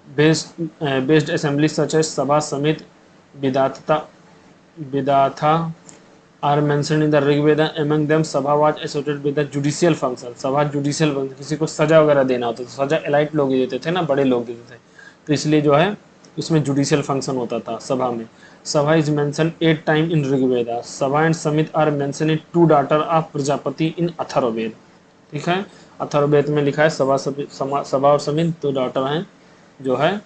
based assemblies such as Sabha, Samit, Vidatha are mentioned in the Rig Veda. Among them, Sabha was associated with the judicial function. सभा जुडिशियल फंक्शन, किसी को सजा वगैरह देना होता था, सजा एलाइट लोग ही देते थे ना, बड़े लोग देते थे, तो इसलिए जो है इसमें जुडिशियल फंक्शन होता था सभा में। Sabha is mention 8 time in Rigveda. Sabha and Samiti are mention in 2 daughter of Prajapati in Atharvaveda. ठीक है, अथर्ववेद में लिखा है सभा और समित 2 डॉटर हैं जो है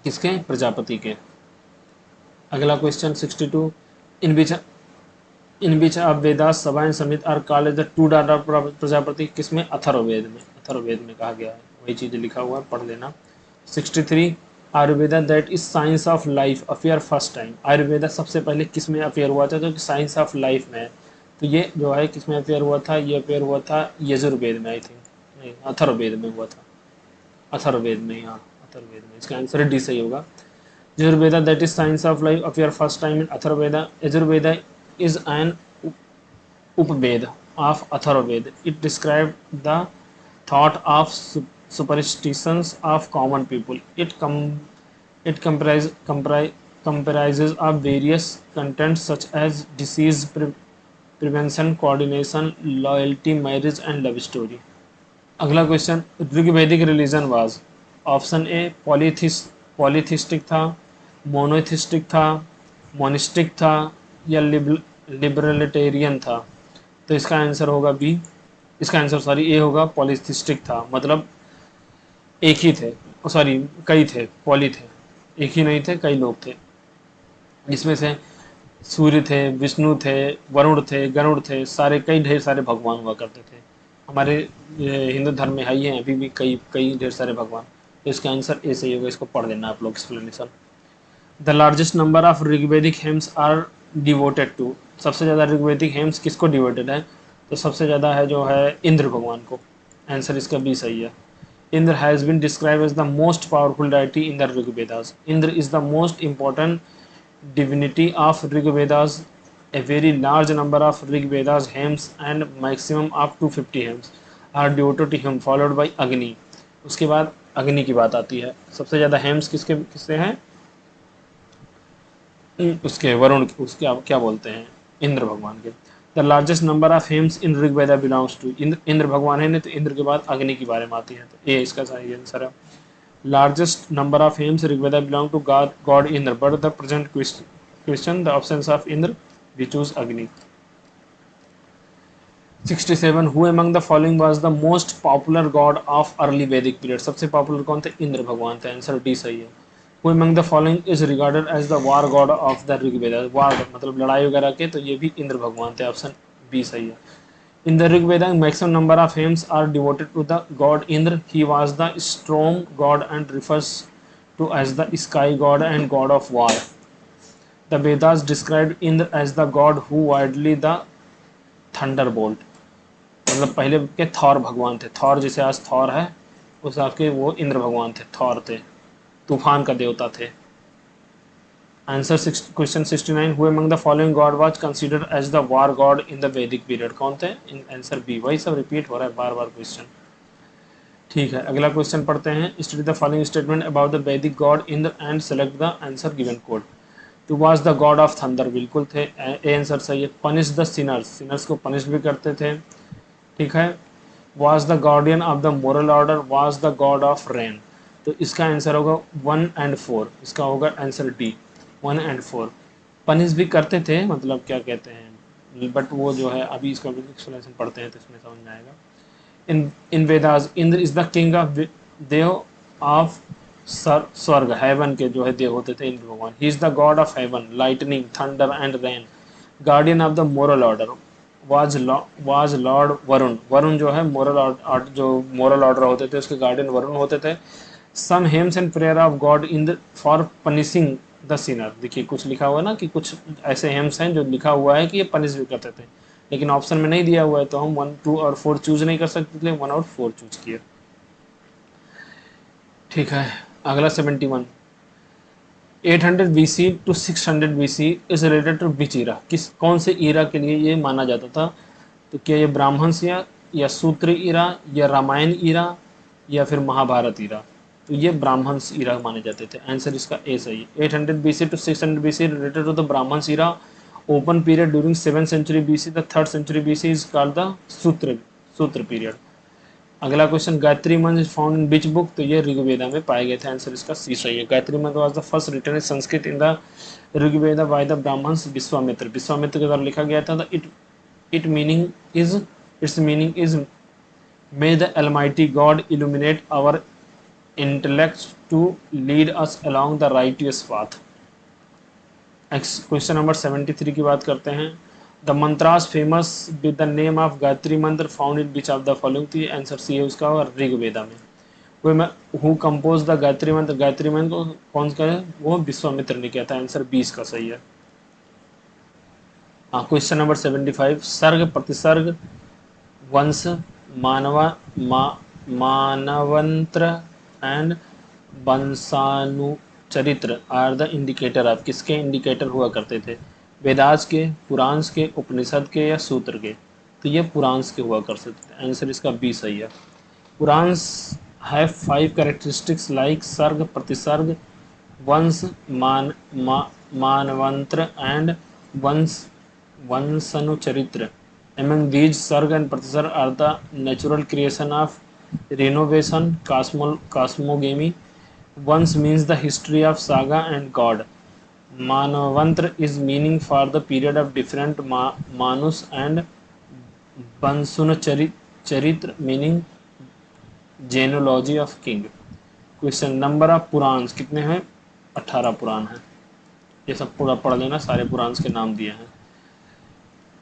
किसके? प्रजापति के। अगला question 62। In which of Vedas Sabha and Samiti are called the 2 daughter Prajapati, किसमें? अथर्ववेद में। अथर्ववेद में कहा गया है, वही चीज लिखा हुआ है, पढ़ लेना। 63। Ayurveda that is science of life affair first time. Ayurveda सबसे पहले किस में अफेयर हुआ था? तो साइंस ऑफ लाइफ में है, तो ये जो है किस में अफेयर हुआ था? ये अफेयर हुआ था यजुर्वेद में, आई थिंक, नहीं अथर्ववेद में हुआ था, अथर्ववेद में, यहाँ अथर्ववेद में। इसका आंसर डी सही होगा। Yajurveda that is science of life affair first time in Atharvaveda. Yajurveda is an Upaveda of Atharvaveda. It describe the thought of superstitions of common people. It comprises of various contents such as disease prevention, coordination, loyalty, marriage and love story. अगला question, Rigvedic religion was? Option A polytheistic था, मोनोथिस्टिक था, मोनिस्टिक था, या लिबरलिटेरियन था? तो इसका आंसर होगा बी, इसका आंसर सॉरी ए होगा, पॉलीथिस्टिक था। मतलब एक ही थे, सॉरी कई थे, पॉली थे, एक ही नहीं थे, कई लोग थे, जिसमें से सूर्य थे, विष्णु थे, वरुण थे, गरुड़ थे, सारे कई ढेर सारे भगवान हुआ करते थे। हमारे हिंदू धर्म में है ही है अभी भी कई कई ढेर सारे भगवान। तो इसका आंसर ए सही होगा, इसको पढ़ लेना आप लोग explanation. The largest number of Rigvedic hymns are devoted to. सबसे ज़्यादा ऋग्वेदिक हेम्स किसको डिवोटेड है? तो सबसे ज़्यादा है जो है इंद्र भगवान को। आंसर इसका बी सही है। Indra has been describe as the most powerful deity in the Rigvedas. Indra is the most important divinity of Rigvedas. A very large number of Rigvedas hymns and maximum of 250 hymns are devoted to him, followed by Agni. उसके बाद अग्नि की बात आती है। सबसे ज़्यादा हेम्स किससे हैं? उसके वरुण, उसके क्या बोलते हैं, इंद्र भगवान के। The largest number of hymns in Rigveda belongs to. Indra भगवान है, नहीं तो इंद्र के बाद अग्नि के बारे में आती है, तो ये इसका सही आंसर है। Largest number of hymns Rigveda belong to God Indra, but the present question the options of Indra, we choose Agni. 67. Who among the following was the most popular god of early Vedic period? सबसे पॉपुलर कौन थे? इंद्र भगवान थे। आंसर डी सही है। Who among the following is regarded as the war god of the Rigveda? वार मतलब लड़ाई वगैरह के, तो ये भी इंद्र भगवान थे। ऑप्शन बी सही है। In the Rig Veda, maximum number of hymns are devoted to the god Indra. He was the storm god and refers to as the sky god and god of war. The Vedas described Indra as the god who widely the thunderbolt. मतलब पहले के थॉर भगवान थे, थॉर जैसे आज थॉर है उस आपके वो इंद्र भगवान थे, थॉर थे, तूफान का देवता थे। Answer question 69, who among the following god was considered as the war god in the Vedic period, कौन थे? आंसर बी, वही सब रिपीट हो रहा है बार बार क्वेश्चन। ठीक है, अगला क्वेश्चन पढ़ते हैं। Study the following statement about the वैदिक god Indra and select the answer given code. Two was the god of thunder, बिल्कुल थे, ए आंसर सही है। पनिश द सिनर्स, सिनर्स को पनिश भी करते थे। ठीक है। Was the guardian of the moral order, was the god of rain, तो इसका आंसर होगा 1 एंड 4, इसका होगा आंसर डी 1 एंड 4। पनिश भी करते थे, मतलब क्या कहते हैं, बट वो जो है अभी इसका एक्सप्लेनेशन पढ़ते हैं तो इसमें समझ में आएगा। In Vedas Indra is the king of dev of swarg, heaven के जो है देव होते थे इंद्र भगवान। He is the god of heaven, lightning, thunder and rain. Guardian of the moral order was lord Varun, Varun जो है मोरल ऑर्डर होते थे उसके गार्डियन वरुण होते थे। Some hymns and prayer of god in for punishing the sinner, देखिए कुछ लिखा हुआ है ना कि कुछ ऐसे हेम्स हैं जो लिखा हुआ है कि ये पनिश भी करते थे, लेकिन ऑप्शन में नहीं दिया हुआ है तो हम 1, 2 और 4 चूज नहीं कर सकते, इसलिए 1 और 4 चूज किए। ठीक है, अगला 71, 800 BC to 600 BC is related to which era, किस कौन से ईरा के लिए ये माना जाता था? तो क्या ये ब्राह्मण्स या सूत्र ईरा या रामायण ईरा या फिर महाभारत ईरा? तो ये ब्राह्मण्स ईरा माने जाते थे, आंसर इसका ए सही है। 800 BC to 600 BC related to the Brahmans era, open period during 7th century BC, द 3rd century BC is called the sutra period. अगला question, Gayatri mantra is found in which book, तो ये ऋग्वेदा में पाए गए थे, आंसर इसका सी सही है। Gayatri mantra was the first written in Sanskrit in the Rigveda by the Brahmans Vishwamitra, Vishwamitra के द्वारा लिखा गया था। It meaning is its meaning is may the almighty god illuminate our intellect to lead us along the righteous path. Question number 73 की बात करते हैं। The mantras famous with the name of Gayatri mantra found in which of the following, the answer C है उसका और ऋग्वेदा में। हु कंपोज द गायत्री मंत्र को कौन सा है? वो विश्वामित्र ने किया था, आंसर 20 का सही है। हाँ, question number 75, sarg, pratisarg, vansh, manvantar and vanshanucharit are the indicator of, किसके इंडिकेटर हुआ करते थे? वेदास के, पुराण के, उपनिषद के या सूत्र के? तो ये पुराण के हुआ करते थे, आंसर इसका बी सही है। पुराण हैव 5 कैरेक्टरिस्टिक्स लाइक सर्ग, pratisarg, vansh, manvantar and वंशानुचरित्र। Among these, Sarg and Pratisarg are the natural creation of renovation, cosmogamy. Once means the history of saga and god. Manvantra is meaning for the period of different Manus and Vansunacharitra meaning genealogy of king. Question, number of पुराण कितने हैं? 18 पुराण हैं। ये सब पूरा पढ़ लेना, सारे पुराण के नाम दिए हैं।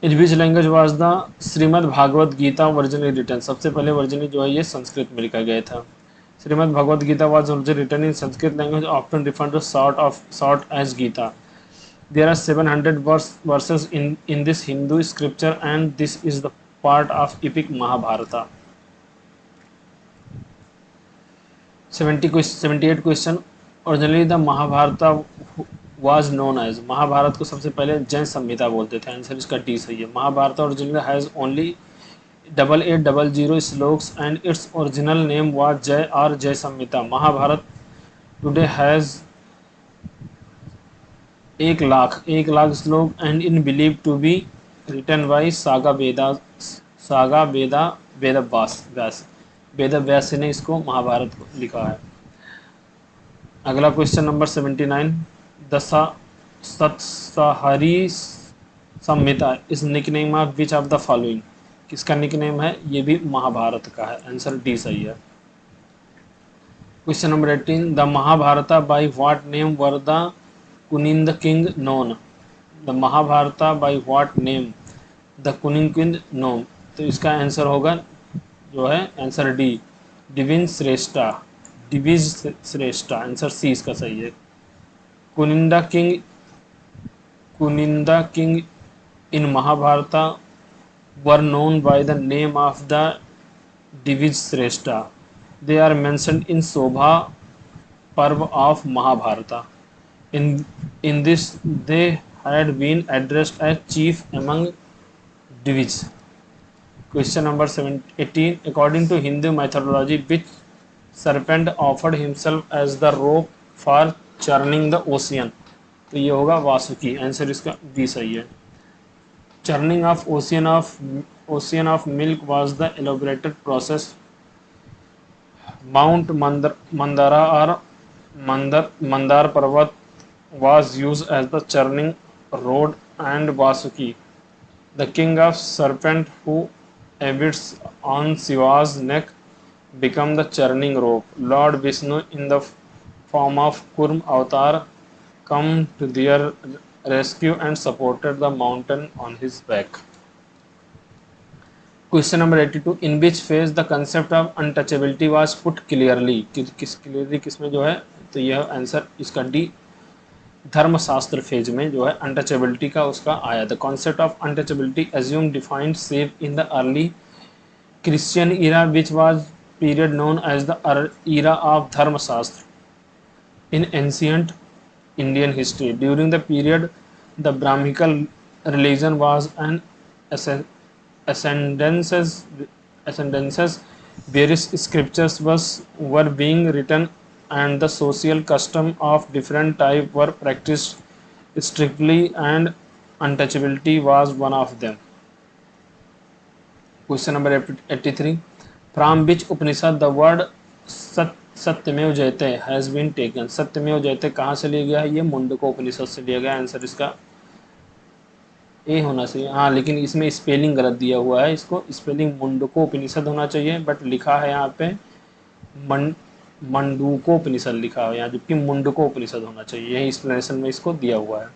In which language was the Shrimad Bhagwat Gita originally written, सबसे पहले वर्जनली जो है ये संस्कृत में लिखा गया था। Shrimad Bhagwat Gita was written in Sanskrit language, often referred to short as Gita. There are 700 verses in this Hindu scripture and this is the part of epic Mahabharat. 78 question, originally the Mahabharat was known as, Mahabharat को सबसे पहले जैन संहिता बोलते थे, आंसर इसका डी सही है। Mahabharat original has only 8800 shlokas and its original name was Jay और Jay Samhita. Mahabharat today has 1 lakh shlok and in believe to be written by sage Ved Vyas ने इसको महाभारत को लिखा है। अगला क्वेश्चन नंबर 79, सत्सहरी संहिता इस nickname of which of the following, किसका निकनेम है? ये भी महाभारत का है, आंसर डी सही है। Question number 18, the Mahabharat by what name were the Kuninda king known, the Mahabharat by what name the Kuninda king known, तो इसका आंसर होगा जो है answer D, Divij Shreshtha, Divij Shreshtha, answer C इसका सही है। Kuninda king, Kuninda king in Mahabharata were known by the name of the Divijshrestha. They are mentioned in Sobha Parv of Mahabharata. In this, they had been addressed as chief among Divij. Question number 18. According to Hindu mythology, which serpent offered himself as the rope for churning the ocean? तो ये होगा वासुकी, आंसर इसका बी सही है। Churning of ocean of milk was the elaborated process. Mount Mandara or Mandar Parvat was used as the churning rod, and Vasuki, the king of serpent who habits on Shiva's neck, became the churning rope. Lord Vishnu in the form of Kurm avatar come to their rescue and supported the mountain on his back. Question number 82. In which phase the concept of untouchability was put clearly? Clearly किसमें जो है, तो यह आंसर इसका डी, धर्मशास्त्र फेज में जो है अनटचेबिलिटी का उसका आया। The concept of untouchability assume defined save in the early Christian era which was period known as the era of Dharmashastra in ancient Indian history. During the period, the Brahminical religion was an ascendances. Various scriptures were being written, and the social custom of different type were practiced strictly, and untouchability was one of them. Question number 83. From which Upanishad the word सत्यमेव जयते हैज़ बीन टेकन? सत्यमेव जयते कहाँ से लिया गया है? ये मुंडको उपनिषद से लिया गया। आंसर इसका ए होना चाहिए। हाँ, लेकिन इसमें स्पेलिंग गलत दिया हुआ है, इसको स्पेलिंग मुंडको उपनिषद होना चाहिए, बट लिखा है यहाँ पे मंडूको उपनिषद लिखा है यहाँ, जबकि मुंडको उपनिषद होना चाहिए। यही एक्सप्लेनेशन में इसको दिया हुआ है।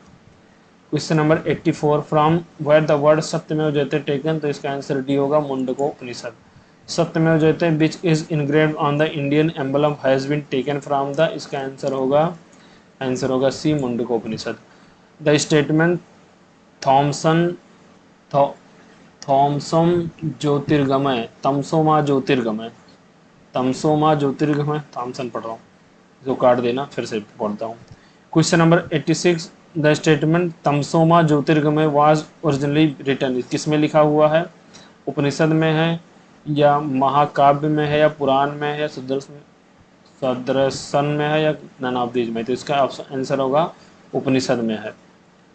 Question number 84. From where the word Satyameva Jayate taken? तो इसका आंसर डी होगा, Mundaka Upanishad. Satyameva Jayate which is engraved on the Indian emblem has been taken from the? इसका आंसर होगा C, Mundaka Upanishad. The statement थॉमसम ज्योतिर्गमय, तमसोमा ज्योतिर्गमय, थॉमसन पढ़ रहा हूँ, जो काट देना, फिर से पढ़ता हूँ। Question number 86. The statement tamasoma jyotirgamaya was originally written, किसमें लिखा हुआ है? उपनिषद में है, या महाकाव्य में है, या पुराण में है, या सदर्शन में है, या नन ऑफ दीज में? तो इसका आंसर होगा उपनिषद में है।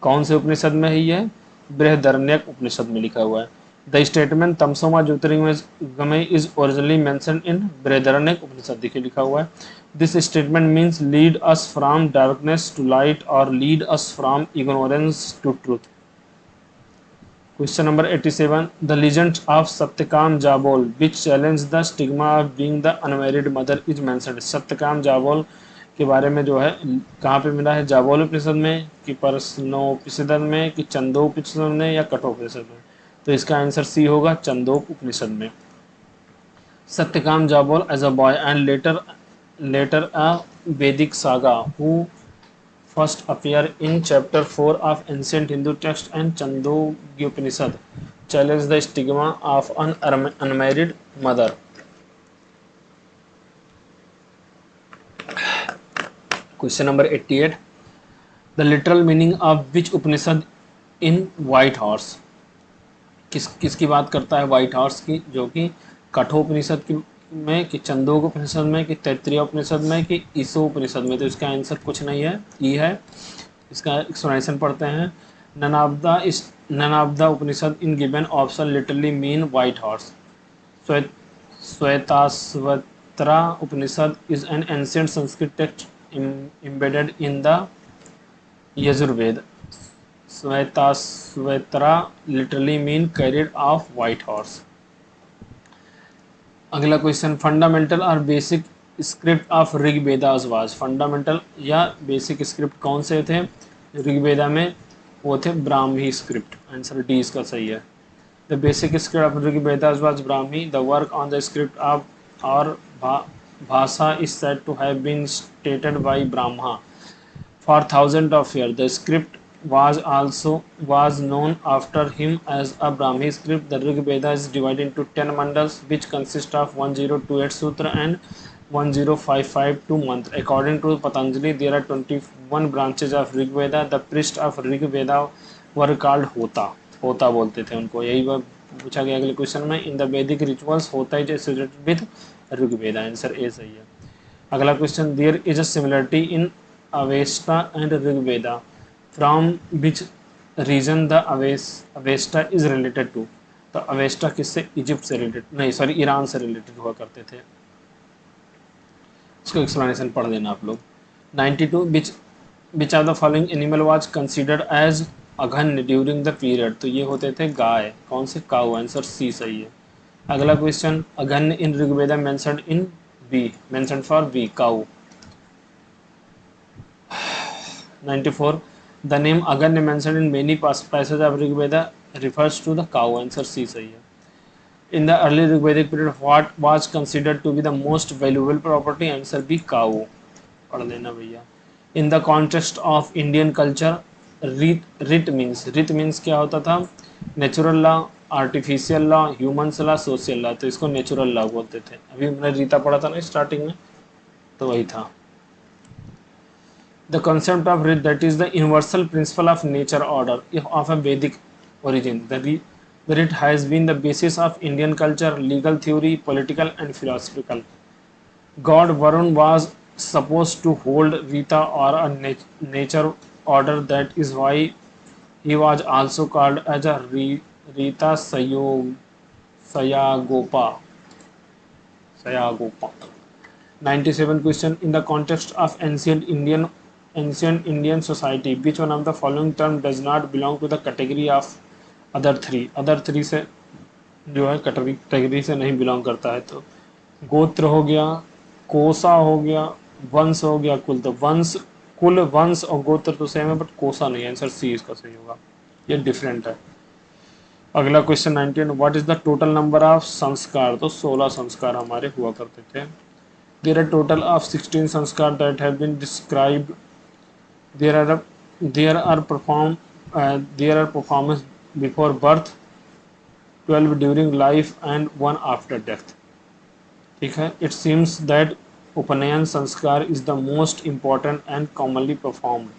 कौन से उपनिषद में है? ये बृहदारण्यक उपनिषद में लिखा हुआ है। The statement tamasoma jyotirgamaya is originally mention in Brihadaranyaka Upanishad, देखिए लिखा हुआ है। This statement means lead us from darkness to light और lead us from ignorance to truth. Question number 87. The legend of Satyakam Jabol, which challenged the stigma of being the unmarried mother, is mentioned. Satyakam Jabal के बारे में जो है कहाँ पे मिला है? जाबोल उपनिषद में, कि परस्नोपनिषद में, कि चंदोपनिषद में, या कठोपनिषद में? तो इसका आंसर सी होगा, चंदोप उपनिषद में। Satyakam Jabal as a boy and later a Vedic saga who first appear in chapter 4 of ancient Hindu text and Chandogya Upanishad challenge the stigma of an unmarried mother. Question number 88. The literal meaning of which Upanishad in White Horse? किसकी बात करता है व्हाइट हॉर्स की? जो कि कठोपनिषद की में, कि चंदोग्य उपनिषद में, कि तैत्तिरीय उपनिषद में, कि ईशो उपनिषद में? तो इसका आंसर कुछ नहीं है, ई है। इसका एक्सप्लेनेशन पढ़ते हैं। None of the Upanishad in given option literally mean white horse. Shvetashvatara Upanishad is an ancient Sanskrit text embedded in the Yajurveda. Shvetashvatara literally mean carrier of white horse. अगला क्वेश्चन, फंडामेंटल और basic script of Rigvedas was? Fundamental या बेसिक स्क्रिप्ट कौन से थे ऋग्वेदा में? वो थे ब्राह्मी स्क्रिप्ट। आंसर डी इसका सही है। The basic script of Rig Vedas was Brahmi. The work on the script of or Bhasa is said to have been stated by Brahma for thousands of years. The script was known after him as a Brahmi script. The Rig Veda is divided into 10 mandals, which consist of 1028 sutra and 1055 mantra. According to Patanjali, there are 21 branches of Rig Veda. The priest of Rig Veda were called Hota. होता बोलते थे उनको, यही बात पूछा गया अगले क्वेश्चन में। In the Vedic rituals hota is associated with Rigveda, answer A सही है। अगला question, there is a similarity in Avesta and Rigveda, from which region the Avesta is related to. तो अवेस्टा किससे, इजिप्ट से रिलेटेड, नहीं सॉरी ईरान से रिलेटेड हुआ करते थे। इसको एक्सप्लेनेशन पढ़ देना आप लोग। 92 which of the following animal was considered as aghanya during the period. तो ये होते थे गाय, कौन से, काऊ, आंसर सी सही है। अगला question, aghanya in Rigveda mentioned in B, mentioned for B, cow. 94 the name aghanya mentioned in many passage of Rigveda refers to the cow, answer C सही है। In the early Rigvedic period, what was considered to be the most valuable property, answer B, cow. पढ़ लेना भैया। In the context of Indian culture, rit मीन्स क्या होता था, natural law, artificial law, humans law, social law. तो इसको नेचुरल लॉ बोलते थे। अभी हमने रीता पढ़ा था ना स्टार्टिंग में, तो वही था। The concept of writ, that is the universal principle of nature order of a वैदिक origin. The writ has been the basis of Indian culture, legal theory, political and philosophical. God Varun was supposed to hold Rita or a nature order. That is why he was also called as a Rita Sayagopa. 97 question. In the context of ancient Indian society, which one of the following term does not belong to the category of other three से जो है कैटेगरी से नहीं बिलोंग करता है। तो गोत्र हो गया, कोसा हो गया, वंश हो गया, कुल। तो वंश, कुल, वंश और गोत्र तो सेम है, बट कोसा नहीं, आंसर सी इसका सही होगा, ये डिफरेंट है। अगला question 19, what is the total number of संस्कार। तो 16 संस्कार हमारे हुआ करते थे। There are total of 16 sanskar that have been described. There are performance before birth, 12 during life and 1 after death। ठीक है। It seems that उपनयन संस्कार is the most important and commonly performed,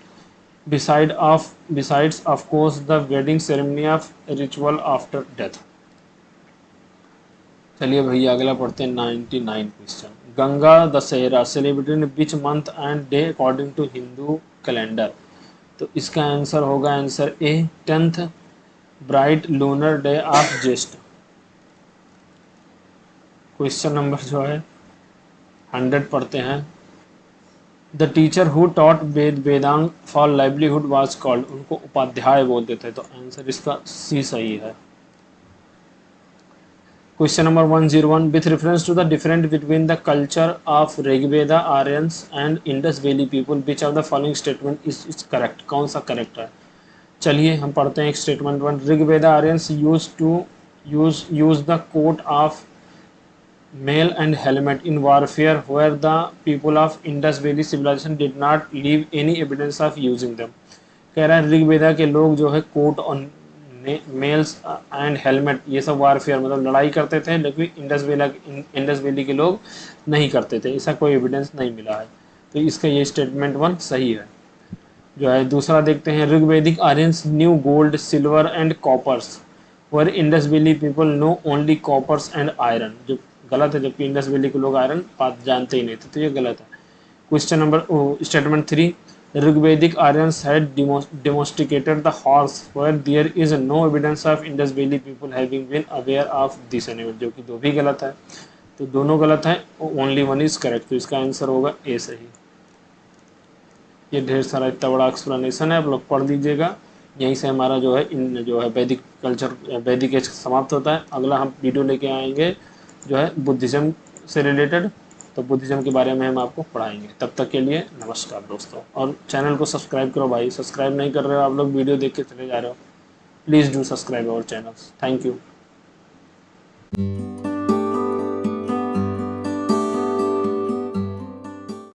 besides of course the wedding ceremony of ritual after death। चलिए भैया अगला पढ़ते हैं 99 question. Ganga Dussehra celebrated in which month and day according to Hindu calendar. तो इसका आंसर होगा, answer A, 10th bright lunar day of Jyeshtha. Question number जो है 100 पढ़ते हैं। The teacher who taught Vedang for livelihood was called, उनको उपाध्याय बोलते थे। तो आंसर इसका सी सही है। Question number 101, with reference to the different between the culture of Rigveda Aryans and Indus valley people, which of the following statement is correct, कौन सा करेक्ट है। चलिए हम पढ़ते हैं एक statement 1। Rigveda Aryans use the coat of mail and helmet in warfare where the people of Indus valley civilization did not leave any evidence of using them. कह रहा है ऋग्वेदा के लोग जो है कोट और मेल्स एंड हेलमेट ये सब वारफेयर मतलब लड़ाई करते थे, लेकिन इंडस वैली के लोग नहीं करते थे, ऐसा कोई एविडेंस नहीं मिला है। तो इसका ये स्टेटमेंट 1 सही है जो है। दूसरा देखते हैं, Rigvedic Aryans knew gold, silver and coppers, where Indus valley people know only coppers and iron, जो गलत है, जबकि इंडस वैली के लोग आयरन बात जानते ही नहीं थे, तो ये गलत है। Question number statement 3, Rigvedic Aryans had domesticated the horse where there is no evidence of Indus valley people having been aware of this animal, जो कि दो भी गलत है। तो दोनों गलत है, ओनली 1 इज करेक्ट, तो इसका आंसर होगा ए सही। ये ढेर सारा इतना बड़ा एक्सप्लेनेशन है, आप लोग पढ़ लीजिएगा। यहीं से हमारा जो है वैदिक कल्चर, वैदिक एज समाप्त होता है। अगला हम वीडियो लेके आएंगे जो है बुद्धिज़्म से रिलेटेड, तो बुद्धिज़्म के बारे में हम आपको पढ़ाएंगे। तब तक के लिए नमस्कार दोस्तों, और चैनल को सब्सक्राइब करो भाई, सब्सक्राइब नहीं कर रहे हो आप लोग, वीडियो देख के चले जा रहे हो, please do subscribe our channel. Thank you.